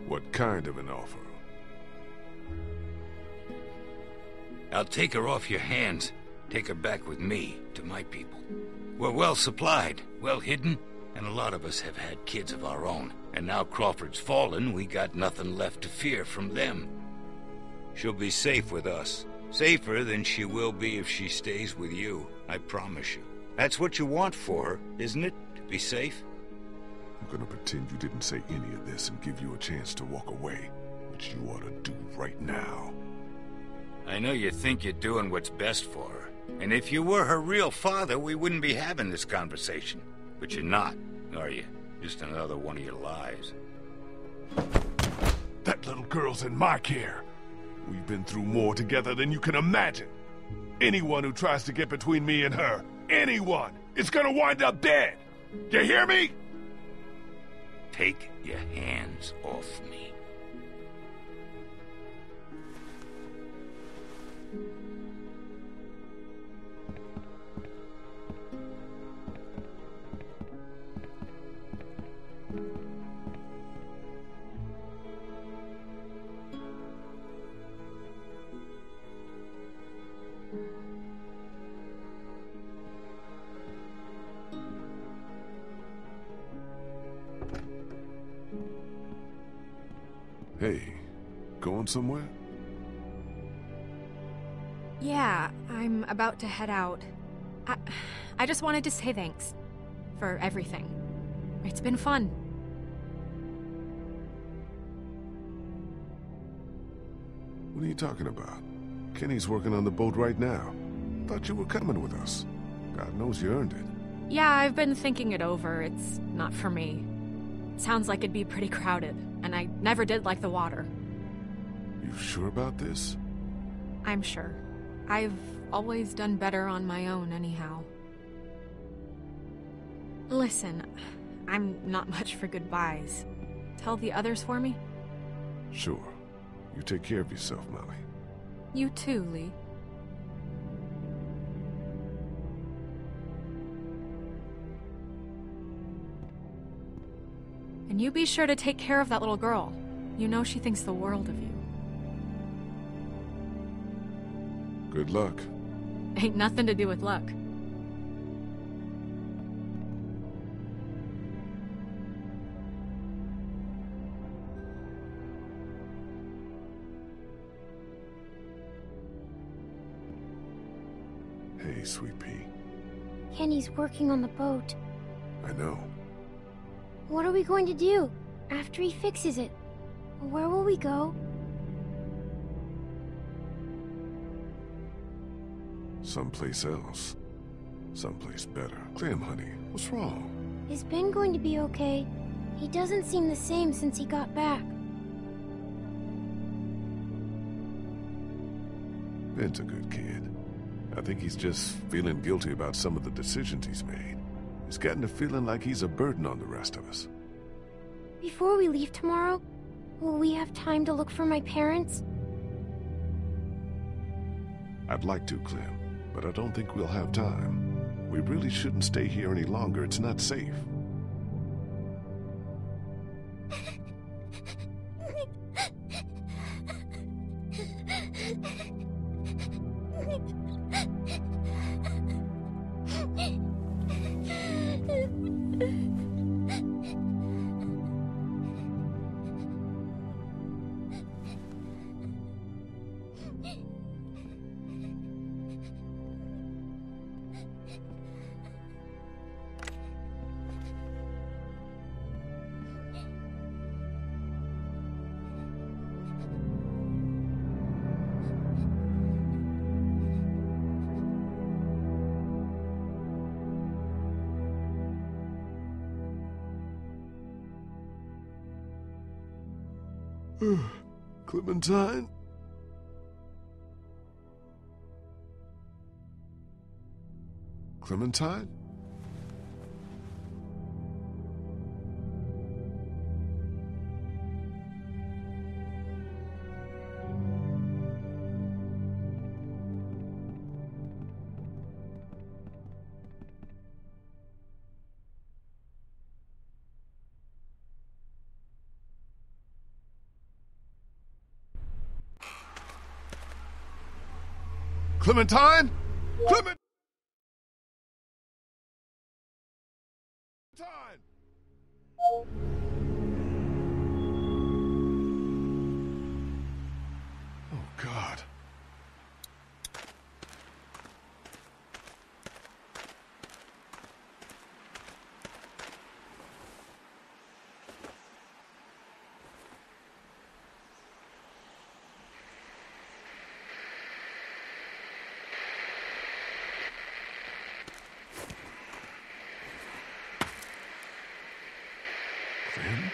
What kind of an offer? I'll take her off your hands, take her back with me to my people. We're well supplied, well hidden, and a lot of us have had kids of our own. And now Crawford's fallen, we got nothing left to fear from them. She'll be safe with us. Safer than she will be if she stays with you, I promise you. That's what you want for her, isn't it? To be safe? I'm gonna pretend you didn't say any of this and give you a chance to walk away, which you ought to do right now. I know you think you're doing what's best for her. And if you were her real father, we wouldn't be having this conversation. But you're not, are you? Just another one of your lies. That little girl's in my care. We've been through more together than you can imagine. Anyone who tries to get between me and her, anyone, is gonna wind up dead. You hear me? Take your hands off me. Hey, going somewhere? Yeah, I'm about to head out. I just wanted to say thanks for everything. It's been fun. What are you talking about? Kenny's working on the boat right now. Thought you were coming with us. God knows you earned it. Yeah, I've been thinking it over. It's not for me. Sounds like it'd be pretty crowded, and I never did like the water. You sure about this? I'm sure. I've always done better on my own anyhow. Listen, I'm not much for goodbyes. Tell the others for me? Sure. You take care of yourself, Molly. You too, Lee. And you be sure to take care of that little girl. You know she thinks the world of you. Good luck. Ain't nothing to do with luck. Hey, Sweet Pea. Kenny's working on the boat. I know. What are we going to do after he fixes it? Where will we go? Someplace else. Someplace better. Clem, honey, what's wrong? Is Ben going to be okay? He doesn't seem the same since he got back. Ben's a good kid. I think he's just feeling guilty about some of the decisions he's made. He's getting the feeling like he's a burden on the rest of us. Before we leave tomorrow, will we have time to look for my parents? I'd like to, Clem, but I don't think we'll have time. We really shouldn't stay here any longer. It's not safe. Clementine? Clementine? Clementine? Clementine! Oh, God. Clem?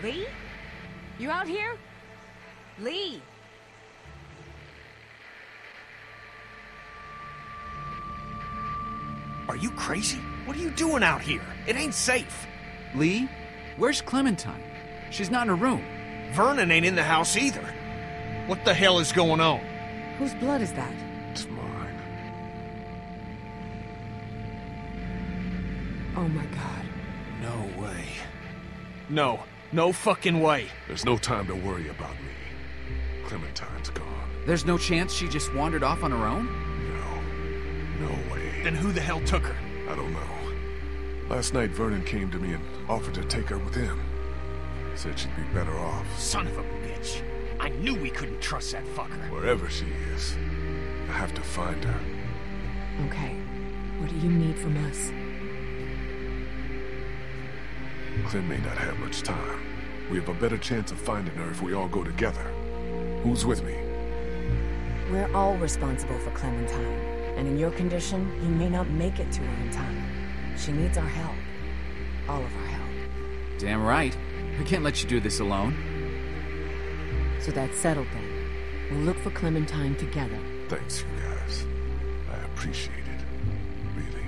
Lee? You out here? Lee! Are you crazy? What are you doing out here? It ain't safe. Lee? Where's Clementine? She's not in her room. Vernon ain't in the house either. What the hell is going on? Whose blood is that? It's mine. Oh my god. No way. No fucking way. There's no time to worry about me. Clementine's gone. There's no chance she just wandered off on her own? No way. Then who the hell took her? I don't know. Last night, Vernon came to me and offered to take her with him. Said she'd be better off. Son of a bitch. I knew we couldn't trust that fucker. Wherever she is, I have to find her. Okay. What do you need from us? Clem may not have much time. We have a better chance of finding her if we all go together. Who's with me? We're all responsible for Clementine. And in your condition, you may not make it to her in time. She needs our help. All of our help. Damn right. We can't let you do this alone. So that's settled then. We'll look for Clementine together. Thanks, you guys. I appreciate it. Really.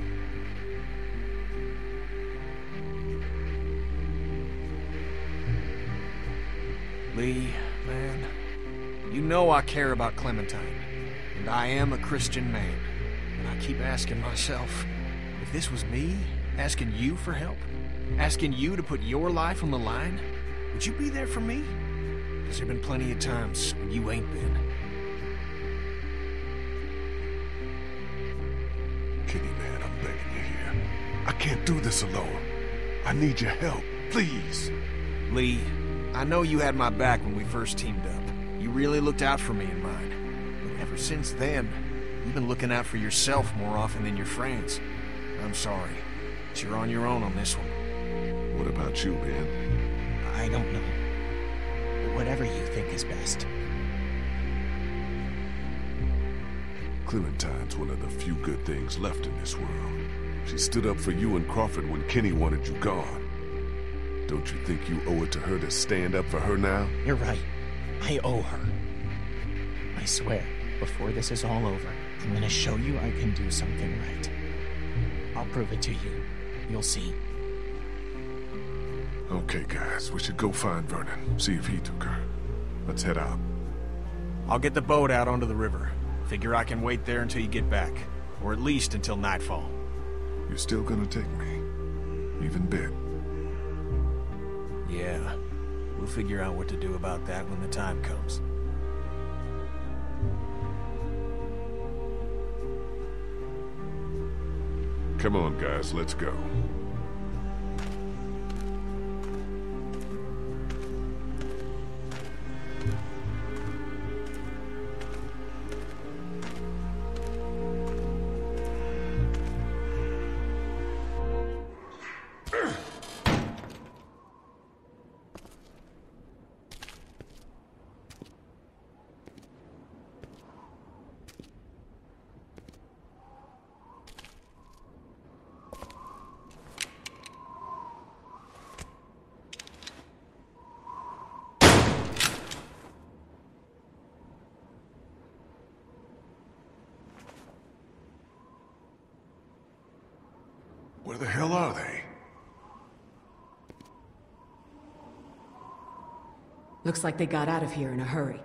Lee, man, you know I care about Clementine. And I am a Christian man. And I keep asking myself, if this was me, asking you for help, asking you to put your life on the line, would you be there for me? Because there have been plenty of times when you ain't been. Kitty, man, I'm begging you here. I can't do this alone. I need your help, please. Lee, I know you had my back when we first teamed up. You really looked out for me and mine. But ever since then, you've been looking out for yourself more often than your friends. I'm sorry, but you're on your own on this one. What about you, man? I don't know. But whatever you think is best. Clementine's one of the few good things left in this world. She stood up for you and Crawford when Kenny wanted you gone. Don't you think you owe it to her to stand up for her now? You're right. I owe her. I swear, before this is all over, I'm gonna show you I can do something right. I'll prove it to you. You'll see. Okay, guys, we should go find Vernon, see if he took her. Let's head out. I'll get the boat out onto the river. Figure I can wait there until you get back. Or at least until nightfall. You're still gonna take me? Even bit? Yeah. We'll figure out what to do about that when the time comes. Come on, guys, let's go. Where the hell are they? Looks like they got out of here in a hurry.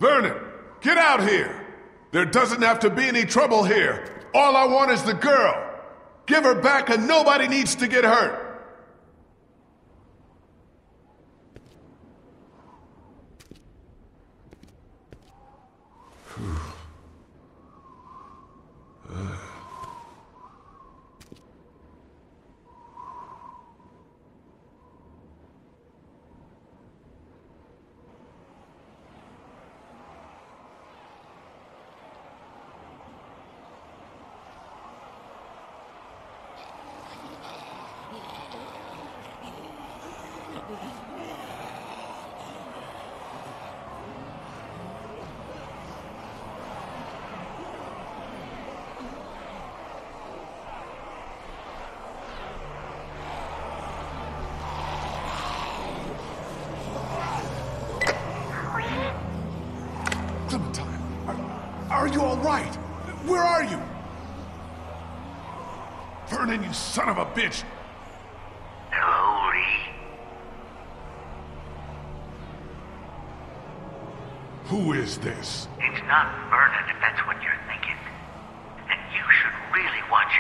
Vernon, get out here! There doesn't have to be any trouble here. All I want is the girl. Give her back and nobody needs to get hurt. Vernon, you son of a bitch! Hello, Lee. Who is this? It's not Vernon, if that's what you're thinking. And you should really watch